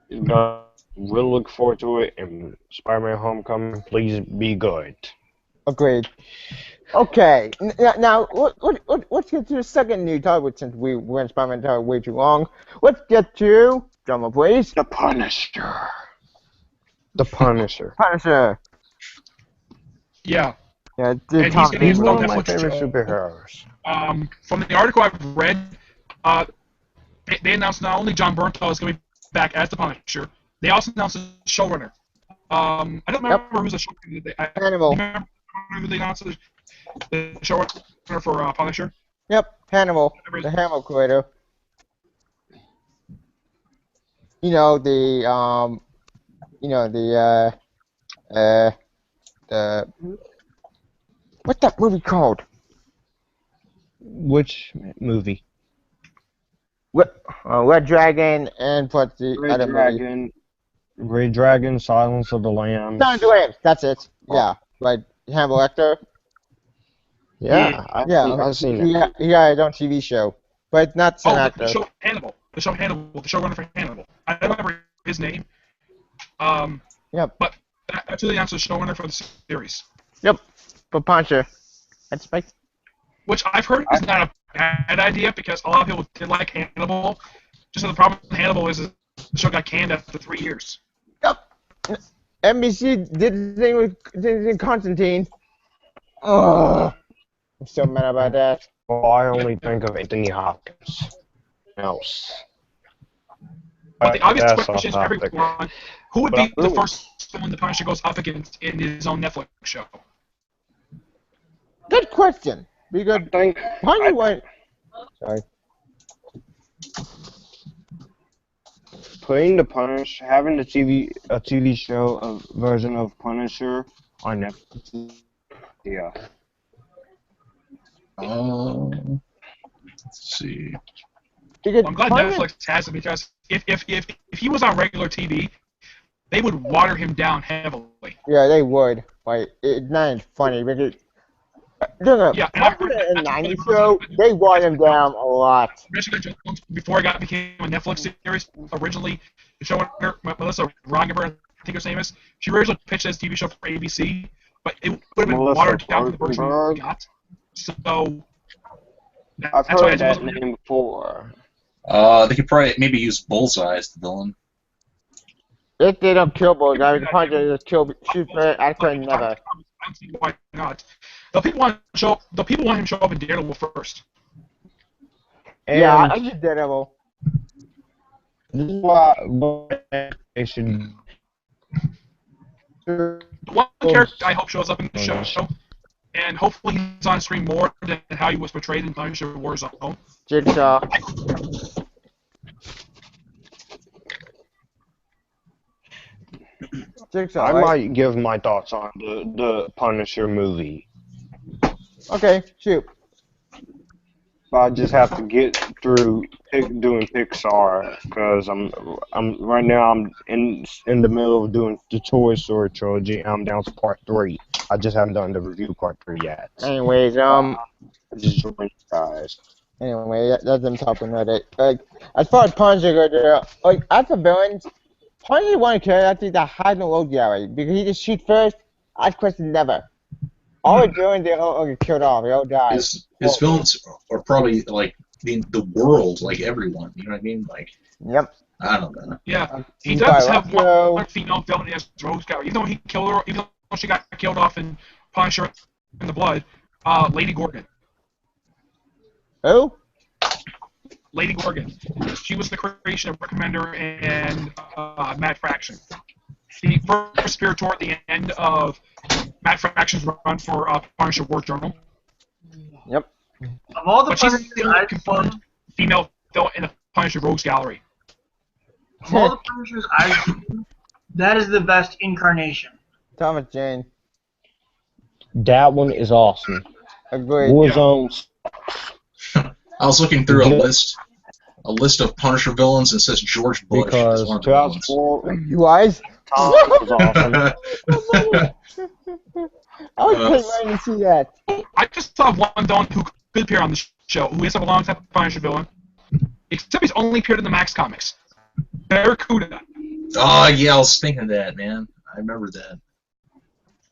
We'll look forward to it. And Spider-Man: Homecoming, please be good. Agreed. Okay. Now let's get to the second new topic since we went Spider-Man topic way too long. Let's get to drama, please. The Punisher. The Punisher. Punisher. Yeah. Yeah, he's one of my favorite superheroes. From the article I've read, they announced not only John Bernthal is going to be back as the Punisher, they also announced the showrunner. I don't remember who's the showrunner. Hannibal. Remember who they announced the showrunner for Punisher? Yep, Hannibal, the Hannibal creator. What's that movie called? Which movie? Red Dragon and what's the Red other Dragon. movie? Red Dragon, Silence of the Lambs. Silence of the Lambs, that's it. Yeah, right. Hannibal Lecter. Yeah, I've seen it. He got his own TV show, but not some actor. The show Hannibal. The showrunner for Hannibal. I remember his name. Yep. But that's who they announced the showrunner for the series. Yep. For Punisher. That's right. Which I've heard is not a bad idea because a lot of people did like Hannibal. Just the problem with Hannibal is the show got canned after 3 years. Yep. NBC did the thing with Constantine. Oh, I'm so mad about that. Well, I only think of Anthony Hopkins. Else. But the obvious That's question is off for topic. everyone, who would But be I the really- first one the Punisher goes up against in his own Netflix show? Good question. Because I think Punisher went. Sorry. putting the Punisher, having a TV show, a version of Punisher on Netflix. Yeah. Let's see. Because I'm glad Punisher, Netflix has it because if he was on regular TV, they would water him down heavily. yeah, they would. Like, it's not as funny because Yeah, and I heard Punisher in that's a '90s funny show, version. they watered him down a lot. Jessica Jones, before it became a Netflix series, originally the showrunner Melissa Rogenberg, I think her name is, she originally pitched this TV show for ABC, but it would have been Melissa watered down to the version Rogenberg? we got. So I've that's why heard it that wasn't. name before. They could probably maybe use Bullseye as the villain. If they don't kill Bullseye, the Punisher just shoot first, act first, never. I don't see why not. The people want him to show up in Daredevil first. And Yeah, I just Daredevil. this is what they should. The one character I hope shows up in the show, and hopefully he's on screen more than how he was portrayed in Punisher Warzone. Jigsaw. Jigsaw. I right? might give my thoughts on the Punisher movie, Okay, shoot. but I just have to get through doing Pixar because I'm right now I'm in the middle of doing the Toy Story trilogy. And I'm down to part 3. I just haven't done the review part 3 yet. Anyways, I just joined you guys. anyway, that's them talking about it. Like, as far as Punisher goes, like, as a villain, Punisher one character that has no road gallery because he just shoot first, ask questions never. All we're doing, they all get killed off, they all die. His villains are probably like the world, like everyone. You know what I mean? Like Yep. I don't know. Yeah, he He's does got have Rocco. one female villain as Rose Gallery. Even though he killed her, even though she got killed off in Punisher in the Blood, Lady Gorgon. Who? Lady Gorgon. She was the creation of Recommender and Mad Fraction. The first appeared toward the end of Mad Fraction's run for Punisher War Journal. Yep. Of all the But she's Punishers the only I've confirmed seen, female villain in the Punisher Rogues Gallery. of all the Punishers I've seen, that is the best incarnation. Thomas Jane. That one is awesome. Agreed. Warzone. I was looking through a list of Punisher villains and it says George Bush Because is one of the villains. 2004 You guys? Tom was awesome. I was waiting to see that. I just saw one villain who could appear on the show, who is a long-time Punisher villain, except he's only appeared in the Max comics. Barracuda. Oh yeah, I was thinking that, man. I remember that.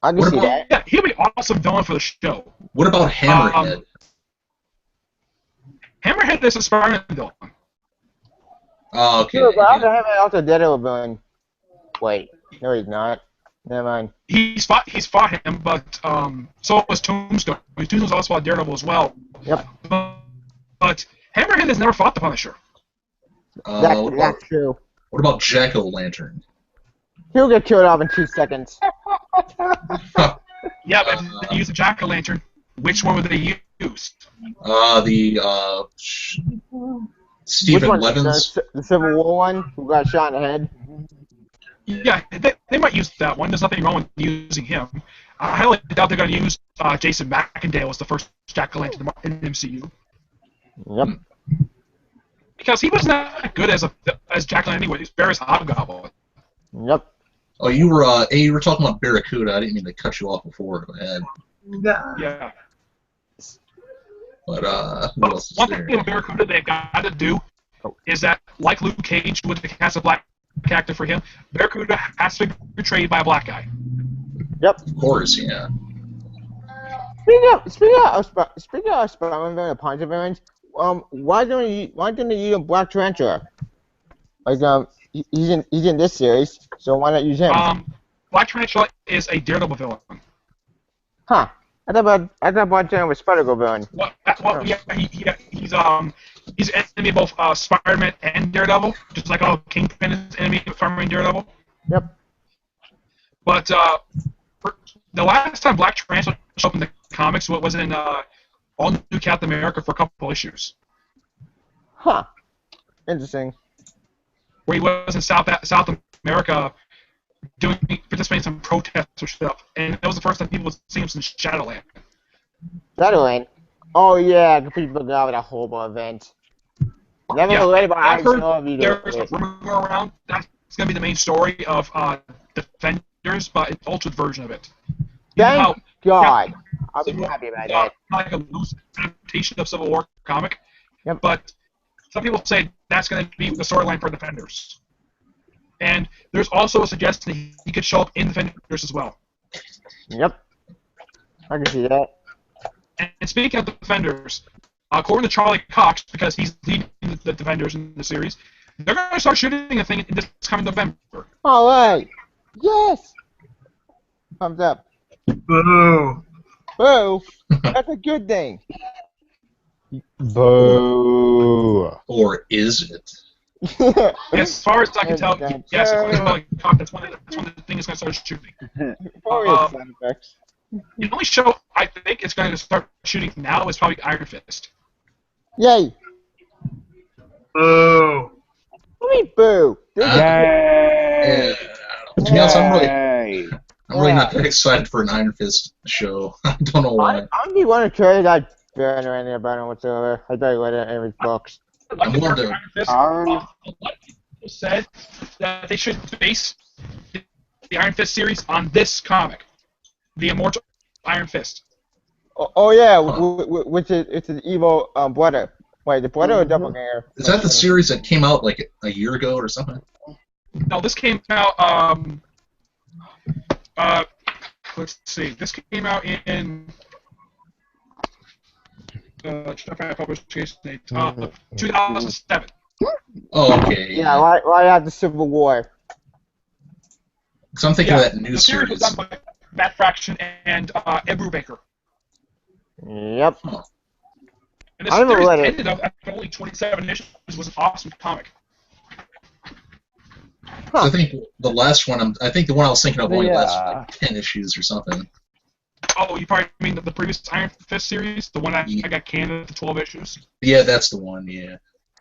I can What see about- that. Yeah, he'll be an awesome villain for the show. What about Hammerhead? Hammerhead is a Spider-Man villain. Oh, okay. Sure, but I also have also Daredevil villain. Wait, no, he's not. Never mind. He's fought him, but so was Tombstone. Tombstone's also fought Daredevil as well. Yep. But Hammerhead has never fought the Punisher. That's true. What about Jack-O-Lantern? He'll get killed off in 2 seconds. Yeah, but they use a Jack-O-Lantern. Which one would they use? Stephen Which one? Levins. The Civil War one, who got shot in the head. Yeah, they might use that one. There's nothing wrong with using him. I highly doubt they're going to use Jason McIndale as the first Jack-O-Lantern in the MCU. Yep. Because he was not good as Jack-O-Lantern anyway. He's Barry's Hobgoblin. Yep. Oh, you were talking about Barracuda. I didn't mean to cut you off before. Go ahead. Yeah. But who But else is one there? thing with Barracuda they've got to do is that, like Luke Cage with the cast of Black actor for him. Barracuda has to be portrayed by a black guy. Yep. Of course, yeah. Speaking of Spider-Man and Punisher villains, why don't they use a Black Tarantula? Like he's in this series, so why not use him? Black Tarantula is a Daredevil villain. Huh? I thought Black Tarantula was Spider-Girl villain. He's enemy of both Spider-Man and Daredevil, just like all Kingpin is enemy of Spider-Man and Daredevil. Yep. But the last time Black Tarantula showed up in the comics was in All New Captain America for a couple issues. Huh. Interesting. Where he was in South America participating in some protests or stuff, and that was the first time people would see him since Shadowland. Shadowland? Oh yeah, I completely forgot about that horrible event. Never heard about I've heard either. there's a rumor around that's going to be the main story of Defenders, but an altered version of it. Thank God. I'll be happy about that. Like a loose adaptation of Civil War comic. Yep. But some people say that's going to be the storyline for Defenders. And there's also a suggestion that he could show up in Defenders as well. Yep. I can see that. And speaking of Defenders, according to Charlie Cox, because he's leading the Defenders in the series, they're going to start shooting a thing in this coming November. All right. Yes. Thumbs up. Boo. Boo. That's a good thing. Boo. Or is it? As far as I can tell, yes, according to Charlie Cox, that's one of the things going to start shooting. Sound effects. The only show I think it's going to start shooting now is probably Iron Fist. Yay. Boo. I mean, boo. Yay. To be honest, I'm really Yeah. not that excited for an Iron Fist show. I don't know why. I don't even want to carry that banner or anything about it whatsoever. I thought you read it in every books. I'm more to. Iron Fist. Iron- A lot of people said that they should base the Iron Fist series on this comic, The Immortal Iron Fist. Oh yeah, which is it's an evil brother. Wait, the brother or doppelganger? Is that the series that came out like a year ago or something? No, this came out. Let's see. This came out in. Publication date. 2007. Oh, okay. Yeah, right after the Civil War. Because I'm thinking of that The new series was series. done by Matt Fraction and Ed Brubaker. Yep. And this I never series read it. ended up after only 27 issues. It was an awesome comic. So I think the last one, I think the one I was thinking of only Yeah. lasted like 10 issues or something. Oh, you probably mean the previous Iron Fist series, the one I Yeah. got canned at the 12 issues. Yeah, that's the one. Yeah.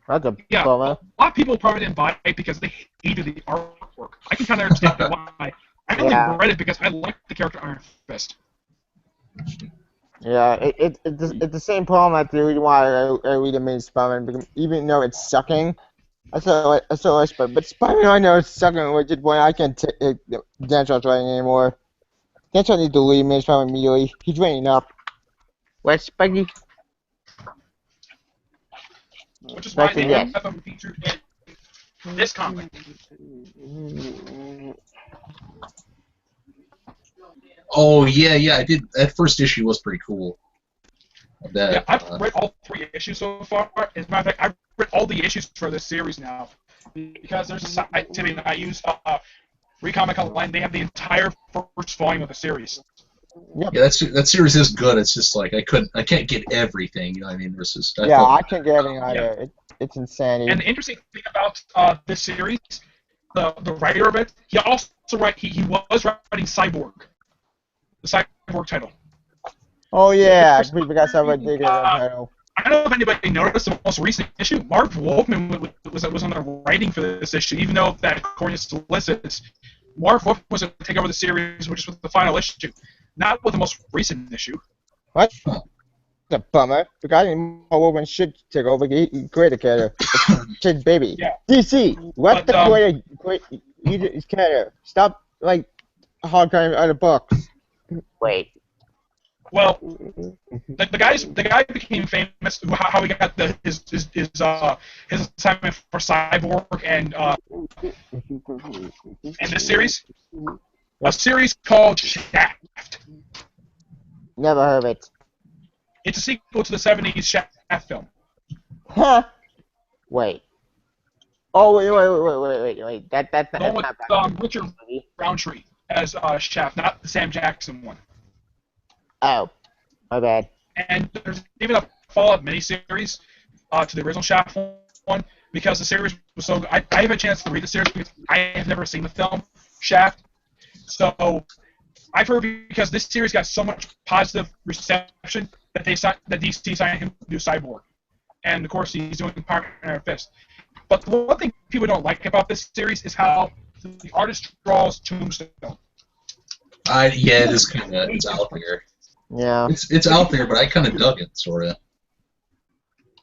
That's a Yeah, bummer. a lot of people probably didn't buy it because they hated the artwork. I can kind of understand why. I only Yeah. read it because I like the character Iron Fist. Yeah, it's the same problem as the reason why I read the main Spider-Man, because even though it's sucking, I still like Spider-Man. But Spider-Man I know it's sucking, which is why I can't take Danshaw's writing anymore. Danshaw needs to leave main Spider-Man immediately. He's waiting up. What, Spikey? Which is why That's a they yes. have them featured in this comic. Oh, yeah, I did. That first issue was pretty cool. That, Yeah, I've read all 3 issues so far. As a matter of fact, I've read all the issues for this series now. Because there's a site activity that I use, Recomic Online, they have the entire first volume of the series. yeah, that series is good. It's just like I can't get everything. You know what I mean? Versus Yeah, felt- I can't get everything either. It's insanity. And the interesting thing about this series, the writer of it, he also he was writing Cyborg, the Cyborg title. Oh yeah, I completely forgot something ridiculous title. I don't know if anybody noticed the most recent issue. Mark Wolfman was on the writing for this issue, even though that according to solicits, Mark Wolfman was going to take over the series, which was the final issue, not with the most recent issue. What? That's a bummer. Because I think Mark Wolfman should take over. He created a character. It's his baby. Yeah. DC, let But, the creator create his character. Stop hard cutting other books. Wait. Well, the guy became famous. How he got his assignment for Cyborg and this series, a series called Shaft. Never heard of it. It's a sequel to the '70s Shaft film. Huh? Wait. Oh wait. That's The one with not that. Richard Roundtree as Shaft, not the Sam Jackson one. Oh, my bad. And there's even a follow-up miniseries to the original Shaft one because the series was so good. I have a chance to read the series because I have never seen the film Shaft. So I've heard because this series got so much positive reception that DC signed him to do Cyborg. And of course he's doing Power Iron Fist. But the one thing people don't like about this series is how the artist draws Tombstone. Yeah, it is kind of it's out there. Yeah. It's out there, but I kind of dug it, sort of.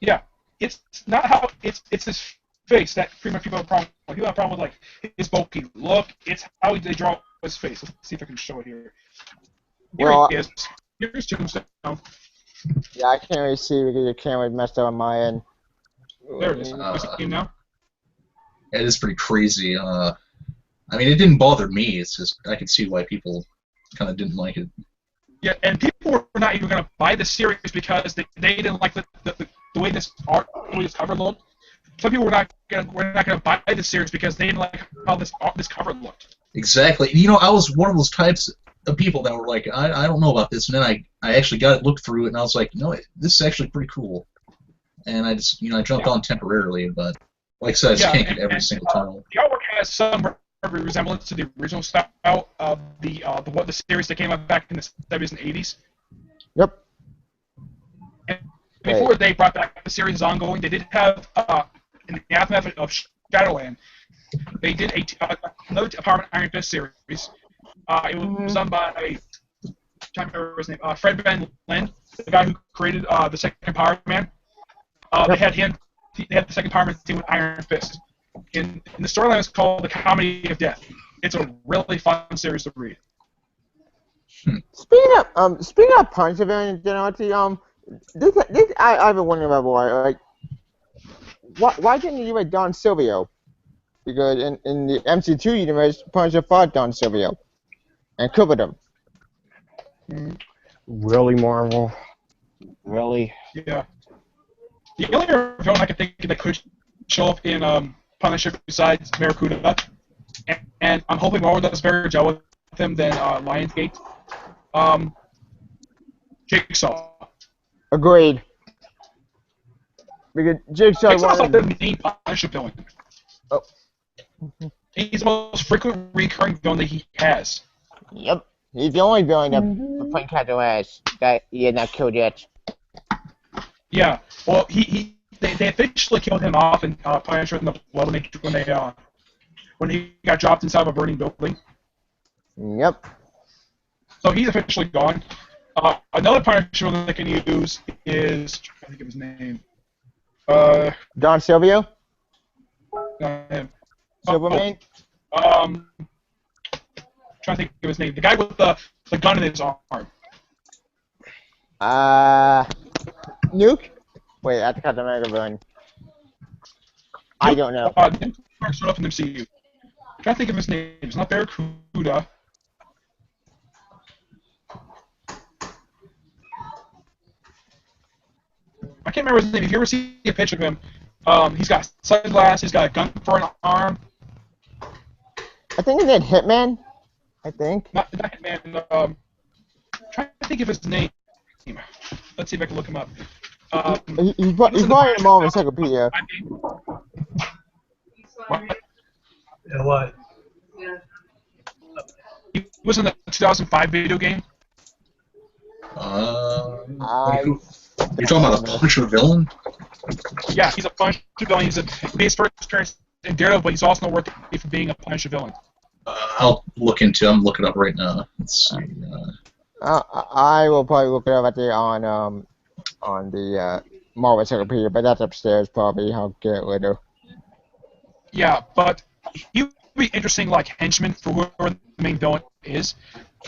Yeah, it's not how it's his face that pretty much people have a problem. People have a problem with like his bulky look. It's how they draw his face. Let's see if I can show it here. Here Well, he is. Here's Tombstone. Yeah, I can't really see because your camera's messed up on my end. There it is. You see him now? It is pretty crazy. I mean, it didn't bother me. It's just I could see why people kind of didn't like it. Yeah, and people were not even going to buy the series because they didn't like the way this cover looked. Some people were not going to buy the series because they didn't like how this cover looked. Exactly. You know, I was one of those types of people that were like, I don't know about this, and then I actually looked through it, and I was like, no, this is actually pretty cool. And I just, I jumped on temporarily, but like I said, I just can't get every single title. The artwork has some resemblance to the original style of the series that came out back in the 70s and 80s. Yep. And before they brought back the series ongoing, they did have in the aftermath of Shadowland, they did another Power Iron Fist series. It was done by I can't remember his name, Fred Van Linde, the guy who created the second Power Man. They had him. They had the second Power Man team with Iron Fist. And the storyline is called The Comedy of Death. It's a really fun series to read. Speaking of Punch Event generality, I've been wondering about why didn't you write Don Silvio? Because in the MC2 universe, Punisher fought Don Silvio and covered him. Really, Marvel? Really? Yeah. The only villain I can think that could show up in Punisher besides Barracuda, and I'm hoping Marvel does better job with him than Lionsgate. Jigsaw. Agreed. Because Jigsaw's like the main Punisher villain. Oh. He's the most frequent recurring villain that he has. Yep. He's the only villain that Frank Castle has that he had not killed yet. Yeah. Well, they officially killed him off in Punisher in the Blood when he got dropped inside of a burning building. Yep. So he's officially gone. Another Punisher that they can use is I think of his name. Don Silvio? Him. Silverman? Trying to think of his name. The guy with the gun in his arm. Nuke? Wait, I think I have to run. I don't know. Nuke started off in the MCU. I'm trying to think of his name. It's not Barracuda. I can't remember his name. If you ever see a picture of him, he's got sunglasses, he's got a gun for an arm. I think it's Hitman. I think. Not Hitman. Trying to think of his name. Let's see if I can look him up. He's probably in the Marvel Encyclopedia. What? Yeah, what? He was in the 2005 video game. You're talking about a Punisher villain? Yeah, he's a Punisher villain. He's his first appearance in Daredevil, but he's also worthy for being a Punisher villain. I'll look into him. Look it up right now. Let's see. I will probably look it up at the on the Marvel Encyclopedia, but that's upstairs probably. I'll get it later. Yeah, but he would be interesting, like henchman for whoever the main villain is,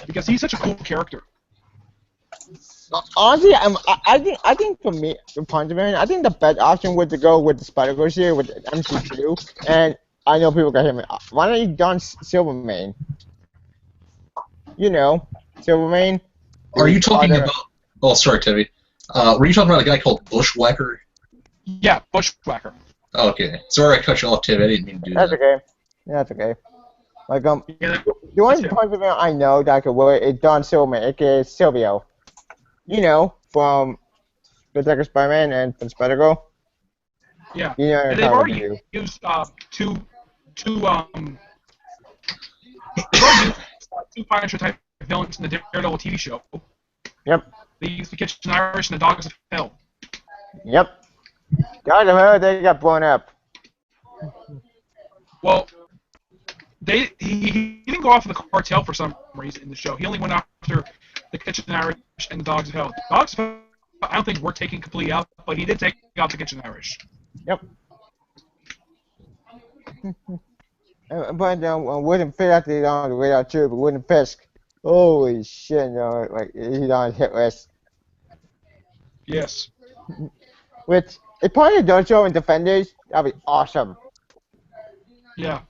because he's such a cool character. Honestly, I think for me, for Punchman, I think the best option would to go with the Spider-Verse here with MC2, and I know people got him. Why don't you Don Silvermane? You know, Silvermane. Are you Who's talking about? Oh, sorry, Tevy. Were you talking about a guy called Bushwhacker? Yeah, Bushwhacker. Okay. Sorry I cut you off, Tevy. I didn't mean to do That's that. okay. That's okay. Like Yeah, the only that's Punchman I know that could work is Don Silvermane, aka Silvio. You know, from Detective Spider-Man and from Spider-Girl. yeah. You know And what they've I'm talking already about. used two they've already used two Punisher type villains in the Daredevil TV show. Yep. They used the Kitchen Irish and the Dogs of Hell. Yep. God, I heard they got blown up. Well, he didn't go after the cartel for some reason in the show. He only went after the Kitchen Irish and the Dogs of Hell. Dogs of Hell, I don't think were taken completely out, but he did take out the Kitchen Irish. Yep. But wouldn't fit at the radar too, but wouldn't Fisk. Holy shit, like he's on hit list. Yes. Which if part of Dojo and Defenders, that'd be awesome. Yeah.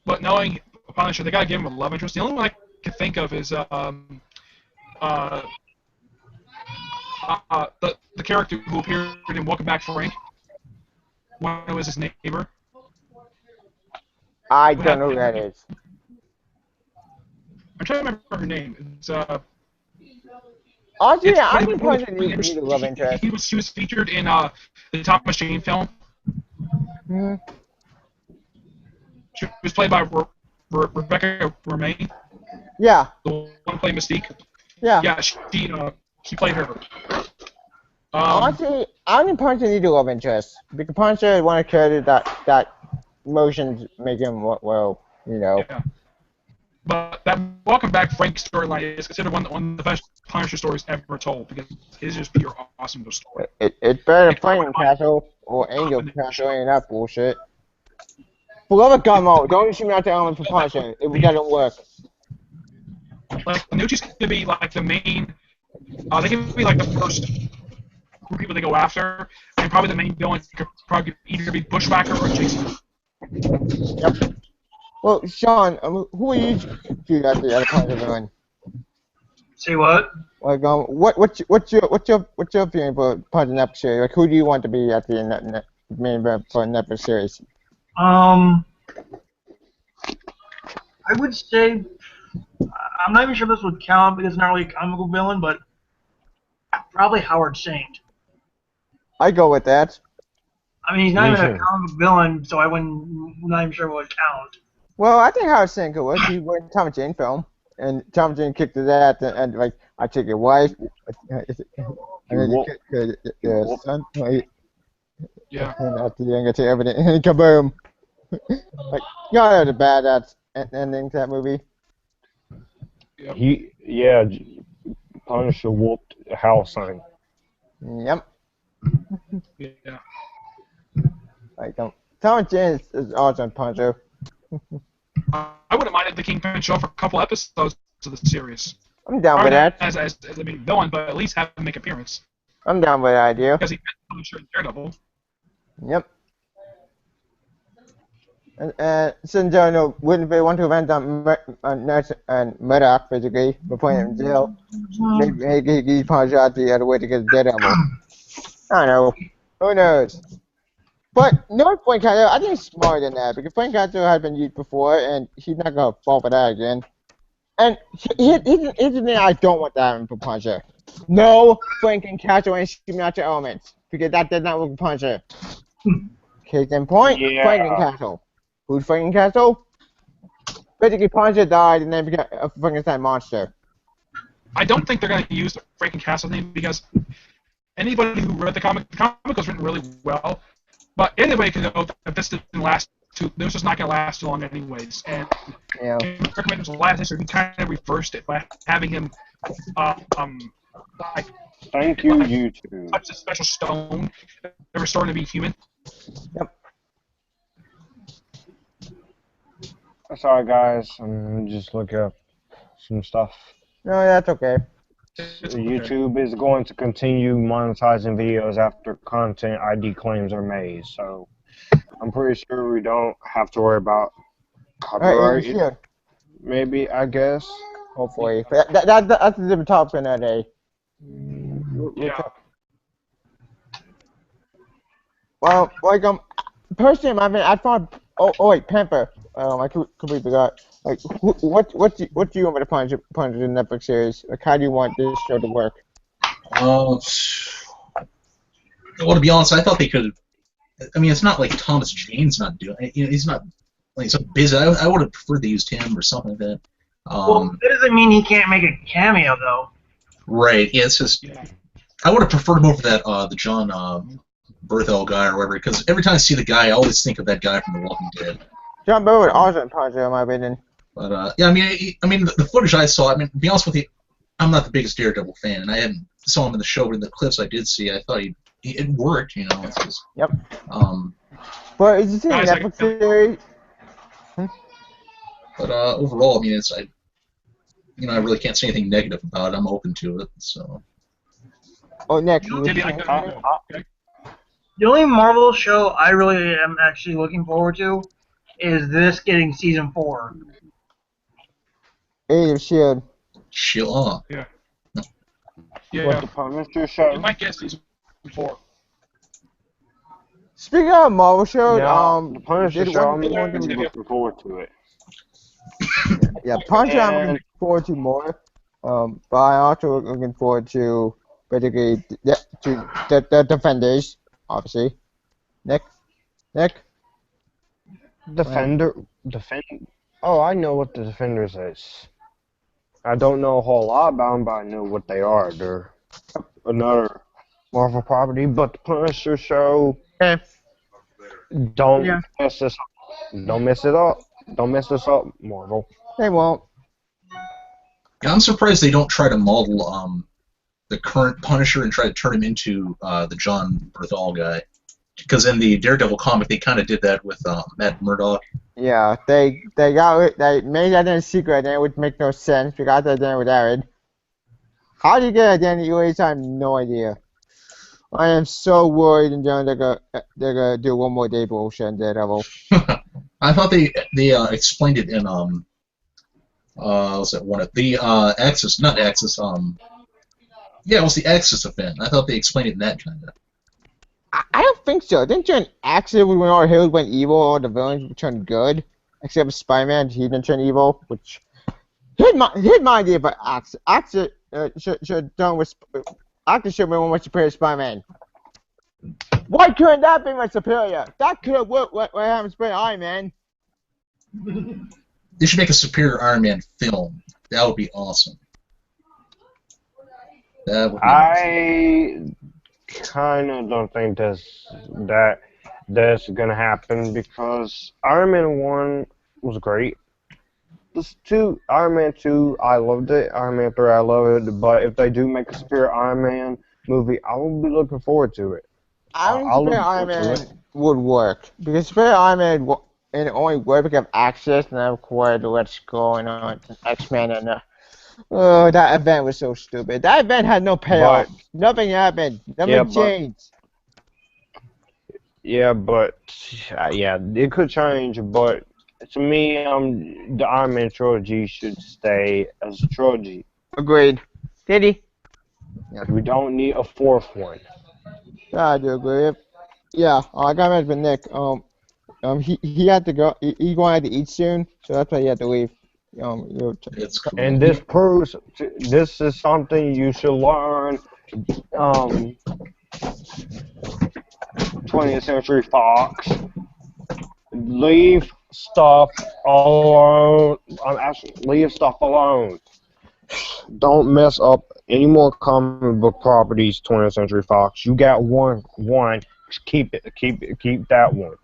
But knowing Punisher, they gotta give him a love interest. The only one I can think of is uh, the character who appeared in Welcome Back, Frank. One was his neighbor. I don't know who that is. I'm trying to remember her name. It's Honestly, It's I think really- Punisher needs a love interest. She was featured in the Thomas Jane film. Hmm. She was played by Rebecca Romaine, Yeah. the one who played Mystique. Yeah. Yeah, she played her. Honestly, I think Punisher needs a love interest because Punisher is one of the characters that emotions make him well, you know. Yeah. But that Welcome Back Frank storyline is considered one of the best Punisher stories ever told because it is just pure awesome story. It's better than Flaming Castle or Angel Castle and that bullshit. For love of God, Mo, don't shoot me out the element for Punisher. It doesn't work. Like Nucci's gonna be like the main. They can be like the first group of people they go after, and probably the main villain could probably either be Bushwhacker or Jason. Yep. Well, Sean, who are you shoot at the other Punisher villain? Say what? Like, what's your feeling for Punisher Netflix series? Like, who do you want to be at the main event for Netflix series? I would say I'm not even sure this would count because it's not really a comical villain, but probably Howard Saint. I go with that. I mean, he's not Me even a too. comic villain, so not even sure what would count. Well, I think Howard Saint could work. He was in Tom and Jane film, and Tom and Jane kicked his ass, and like, I took your wife, and then you kicked your son, like, Yeah. and at the end, I take everything, and kaboom! Like, y'all know the badass ending to that movie. Yep. Punisher whooped House on him. Yep. Yeah. Like, Tom and Jane is awesome, Punisher. I wouldn't mind if the Kingpin show for a couple episodes of the series. I'm down with that. As the main villain, but at least have him make an appearance. I'm down with that idea. Because he Punisher and Daredevil. Yep. And since wouldn't they want to rent on Nurse and Murdoch basically before him in jail? Maybe he's Punisher out the other way to get Daredevil. I don't know. Who knows? But no, Frank Castle, I think he's smarter than that because Frank Castle has been used before, and he's not gonna fall for that again. And here's the thing I don't want that happen for Punisher. No, Frank and Castle ain't shooting out your elements because that did not work for Punisher. Case in point, Frank and Castle. Who's Frank and Castle? Basically, Punisher died and then became a Frankenstein monster. I don't think they're going to use the Frank and Castle name because anybody who read the comic was written really well. But anybody can know that this didn't last this was not going to last too long anyways. And Yeah. Kirkman's last issue, he kind of reversed it by having him like Thank you, YouTube. touch a special stone and restore him to be human. Yep. Sorry, guys. I'm just looking up some stuff. No, that's okay. YouTube is going to continue monetizing videos after content ID claims are made. So I'm pretty sure we don't have to worry about Alright, copyright. yeah, Maybe, I guess. hopefully. But that's a different topic for another day. Yeah. Well, like personally, I found. Oh wait, Panther. I completely forgot. Like, what do you want me to punch in the Netflix series? Like, how do you want this show to work? Well, to be honest, I thought they could. I mean, it's not like Thomas Jane's not doing. He's not like so busy. I would have preferred they used him or something like that. Well, that doesn't mean he can't make a cameo, though. Right. Yeah, it's just. I would have preferred him over that the John Berthel guy or whatever, because every time I see the guy, I always think of that guy from The Walking Dead. John Bowen also punch in my opinion. But yeah, I mean, the footage I saw. I mean, to be honest with you, I'm not the biggest Daredevil fan, and I hadn't saw him in the show, but in the clips I did see, I thought it worked. You know. It's just, Yep. But is this a Guys, Netflix series? But overall, I mean, I really can't say anything negative about it. I'm open to it. So. Oh, next. Maybe I could okay. The only Marvel show I really am actually looking forward to is this getting season 4. Age of Shield. Shield. Yeah. What Yeah. the Punisher show? You might guess these before. Speaking of Marvel shows, The Punisher did show, one I'm thing really looking forward to it. Yeah, Punisher I'm looking forward to more. But I also looking forward to basically the Defenders, obviously. Nick. Defender. Oh, I know what the Defenders is. I don't know a whole lot about them, but I know what they are. They're another Marvel property, but the Punisher show. Don't mess this up. Don't mess it up. Don't mess this up, Marvel. They won't. Yeah, I'm surprised they don't try to model the current Punisher and try to turn him into the John Berthel guy. Because in the Daredevil comic, they kind of did that with Matt Murdock. Yeah, they made that in a secret, and it would make no sense. We got that done with Aaron. How do you get identity erased? I have no idea. I am so worried and they're gonna do one more day bullshit on Daredevil. I thought they explained it in what's that one? The Axis, not Axis. Yeah, it was the Axis event. I thought they explained it in that kind of. I don't think so. Didn't you an accident when all heroes went evil, all the villains turned good, except for Spider-Man, he didn't turn evil. Which here's my idea for Axis. Axis should done with Axis should have been one much superior to Spider-Man. Why couldn't that be my superior? That could have worked. What happens to Iron Man? They should make a superior Iron Man film. That would be awesome. That would be awesome. Kind of don't think that's gonna happen because Iron Man 1 was great. Iron Man 2, I loved it. Iron Man 3, I love it. But if they do make a superior Iron Man movie, I will be looking forward to it. I think superior Iron Man would work because superior Iron Man and only work because of Access and of course what's going on X-Men and that event was so stupid. That event had no payoff. Nothing happened. Nothing changed. It could change, but to me, the Iron Man trilogy should stay as a trilogy. Agreed. Did he? Yeah. We don't need a fourth one. Yeah, I do agree. Yeah, I got mad with Nick. He had to go. He going to eat soon, so that's why he had to leave. It's cool. And this proves this is something you should learn. 20th Century Fox. Leave stuff alone. Leave stuff alone. Don't mess up any more comic book properties, 20th Century Fox. You got one. Keep that one.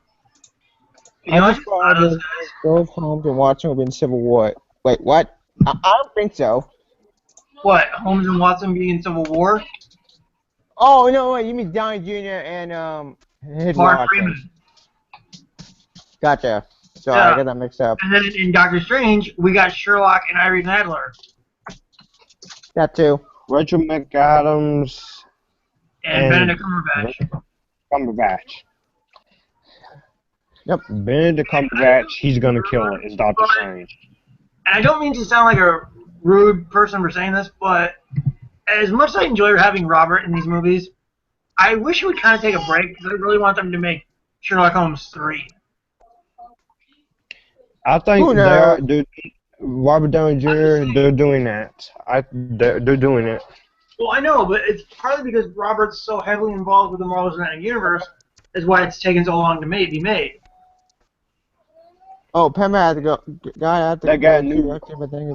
You know, I just wanted to go home to watch him in Civil War. Wait, what? I don't think so. What? Holmes and Watson being in Civil War? Oh no, wait, you mean Downey Jr. and his Mark Watson. Freeman. Gotcha. So I got that mixed up. And then in Doctor Strange, we got Sherlock and Irene Adler. That too. Rachel McAdams And Benedict Cumberbatch. Cumberbatch. Yep. Benedict Cumberbatch, he's gonna kill it. It's Doctor Strange. And I don't mean to sound like a rude person for saying this, but as much as I enjoy having Robert in these movies, I wish he would kind of take a break because I really want them to make Sherlock Holmes 3. I think Robert Downey Jr. They're doing that. They're doing it. Well, I know, but it's partly because Robert's so heavily involved with the Marvel Cinematic Universe is why it's taken so long to be made. Oh, Pema had to go. Guy had to They got go new.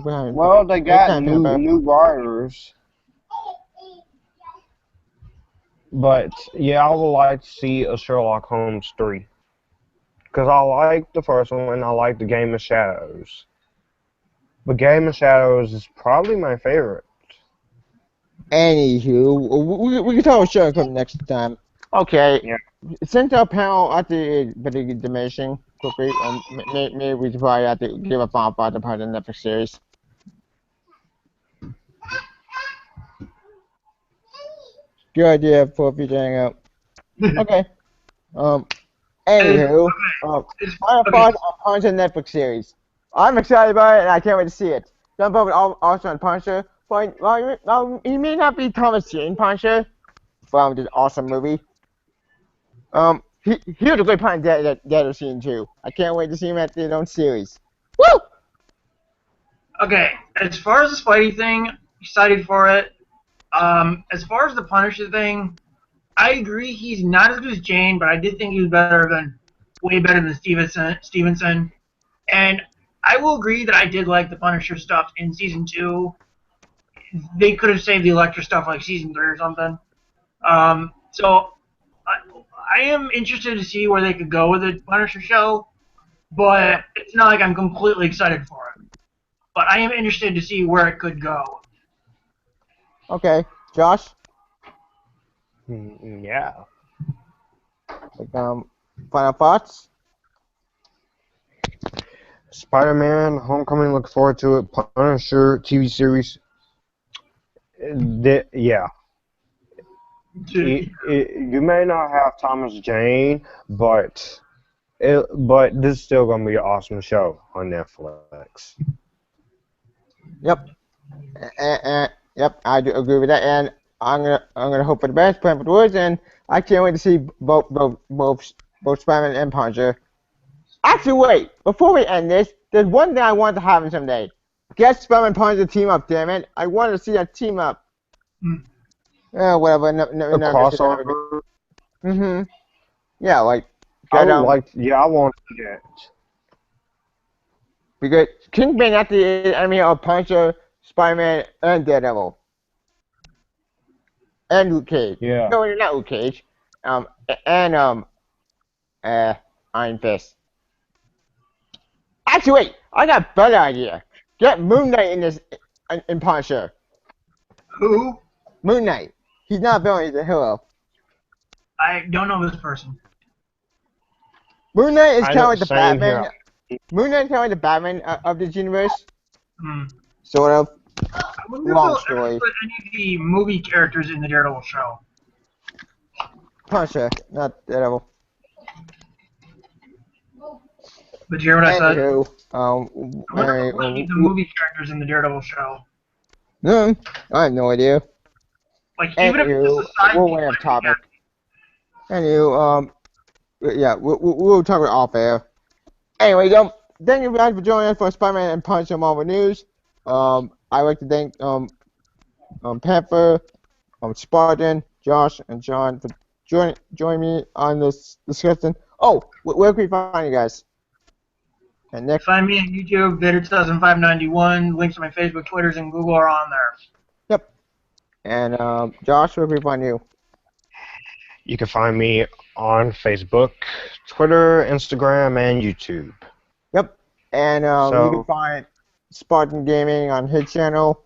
behind. Well, they got new writers. But yeah, I would like to see a Sherlock Holmes 3. Because I like the first one and I like the Game of Shadows. But Game of Shadows is probably my favorite. Anywho, we can talk about Sherlock Holmes next time. Okay. Yeah. Since our panel after the diminishing quickly, maybe we should probably have to give a final thought about the Netflix series. Good idea for a future hangout. Okay. Anywho, final thoughts on Punisher Netflix series. I'm excited about it and I can't wait to see it. Some people also on Punisher, but he may not be Thomas Jane Punisher from this awesome movie. He was a great part of Dead of Season 2. I can't wait to see him at their own series. Woo! Okay, as far as the Spidey thing, excited for it. As far as the Punisher thing, I agree he's not as good as Jane, but I did think he was way better than Stevenson. And I will agree that I did like the Punisher stuff in Season 2. They could have saved the Elektra stuff like Season 3 or something. So I am interested to see where they could go with the Punisher show, but it's not like I'm completely excited for it. But I am interested to see where it could go. Okay, Josh? Yeah. Final thoughts? Spider-Man, Homecoming, look forward to it. Punisher, TV series. Yeah. You may not have Thomas Jane, but this is still gonna be an awesome show on Netflix. Yep. Yep, I do agree with that, and I'm gonna hope for the best, plan for the worst, and I can't wait to see both Spider-Man and Punisher. Actually, wait, before we end this, there's one thing I want to happen someday. Get Spider-Man and Punisher team up, damn it! I want to see that team up. Whatever. No, Crossover. Yeah, like. I want to see that. Because Kingpin at the enemy of Punisher, Spider-Man, and Daredevil. And Luke Cage. Yeah. No, not Luke Cage. And Iron Fist. Actually, wait, I got a better idea. Get Moon Knight in Punisher. Who? Moon Knight. He's not a villain, he's a hero. I don't know this person. Moon Knight is kind of like the same Batman. here. Moon Knight is kind of like the Batman of this universe. Hmm. Sort of. I wonder if Long they'll story. ever put any of the movie characters in the Daredevil show. Punisher, not Daredevil. But you hear what I said? Anywho, I wonder if they'll put any of the movie characters in the Daredevil show. No, I have no idea. Like, even if it's just a side we'll piece, wait on like, topic. Anywho, yeah, we'll talk about off air. Anyway, thank you guys for joining us for Spider-Man and Punisher Marvel News. I'd like to thank Panther, Spartan, Josh, and John for joining me on this discussion. Oh, where can we find you guys? And next. Find me on YouTube, Vader200591. Links to my Facebook, Twitters, and Google are on there. Yep. And Josh, where can we find you? You can find me on Facebook, Twitter, Instagram, and YouTube. Yep. And you can find Spartan Gaming on his channel,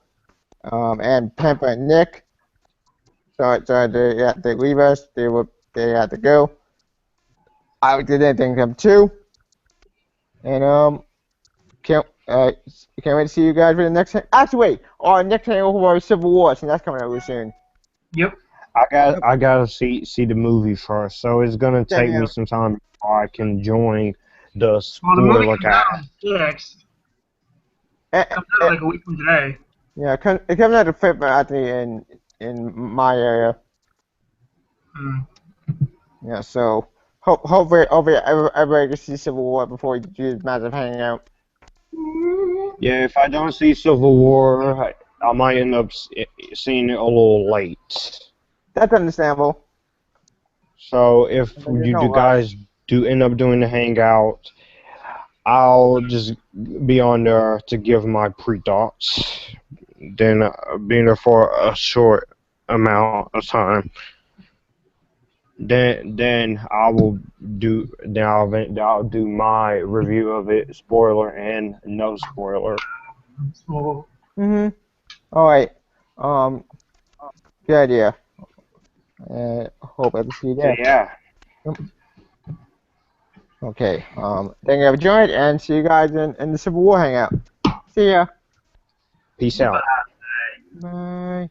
and Pampa and Nick. Sorry, they leave us. They had to go. I did anything to them too. And Can't wait to see you guys for the next. Actually, wait. Our next hangover is Civil War, and that's coming out really soon. Yep. I gotta see the movie first, so it's gonna take me some time before I can join the Well, the movie spoiler comes out cast. on the 6th. Eh, Comes out like a week from today. Yeah, it comes out the 5th actually in my area. Mm. Yeah, so hopefully everybody can see Civil War before we do this massive hangout. Yeah, if I don't see Civil War, I might end up seeing it a little late. That's understandable. So if There's you no guys do end up doing the hangout, I'll just be on there to give my pre-thoughts. Then being there for a short amount of time. Then I'll do my review of it, spoiler and no spoiler. So, All right. Good idea. Hope I can see you So there. yeah, Okay. Thank you for joining, and see you guys in the Civil War hangout. See ya. peace out. Bye.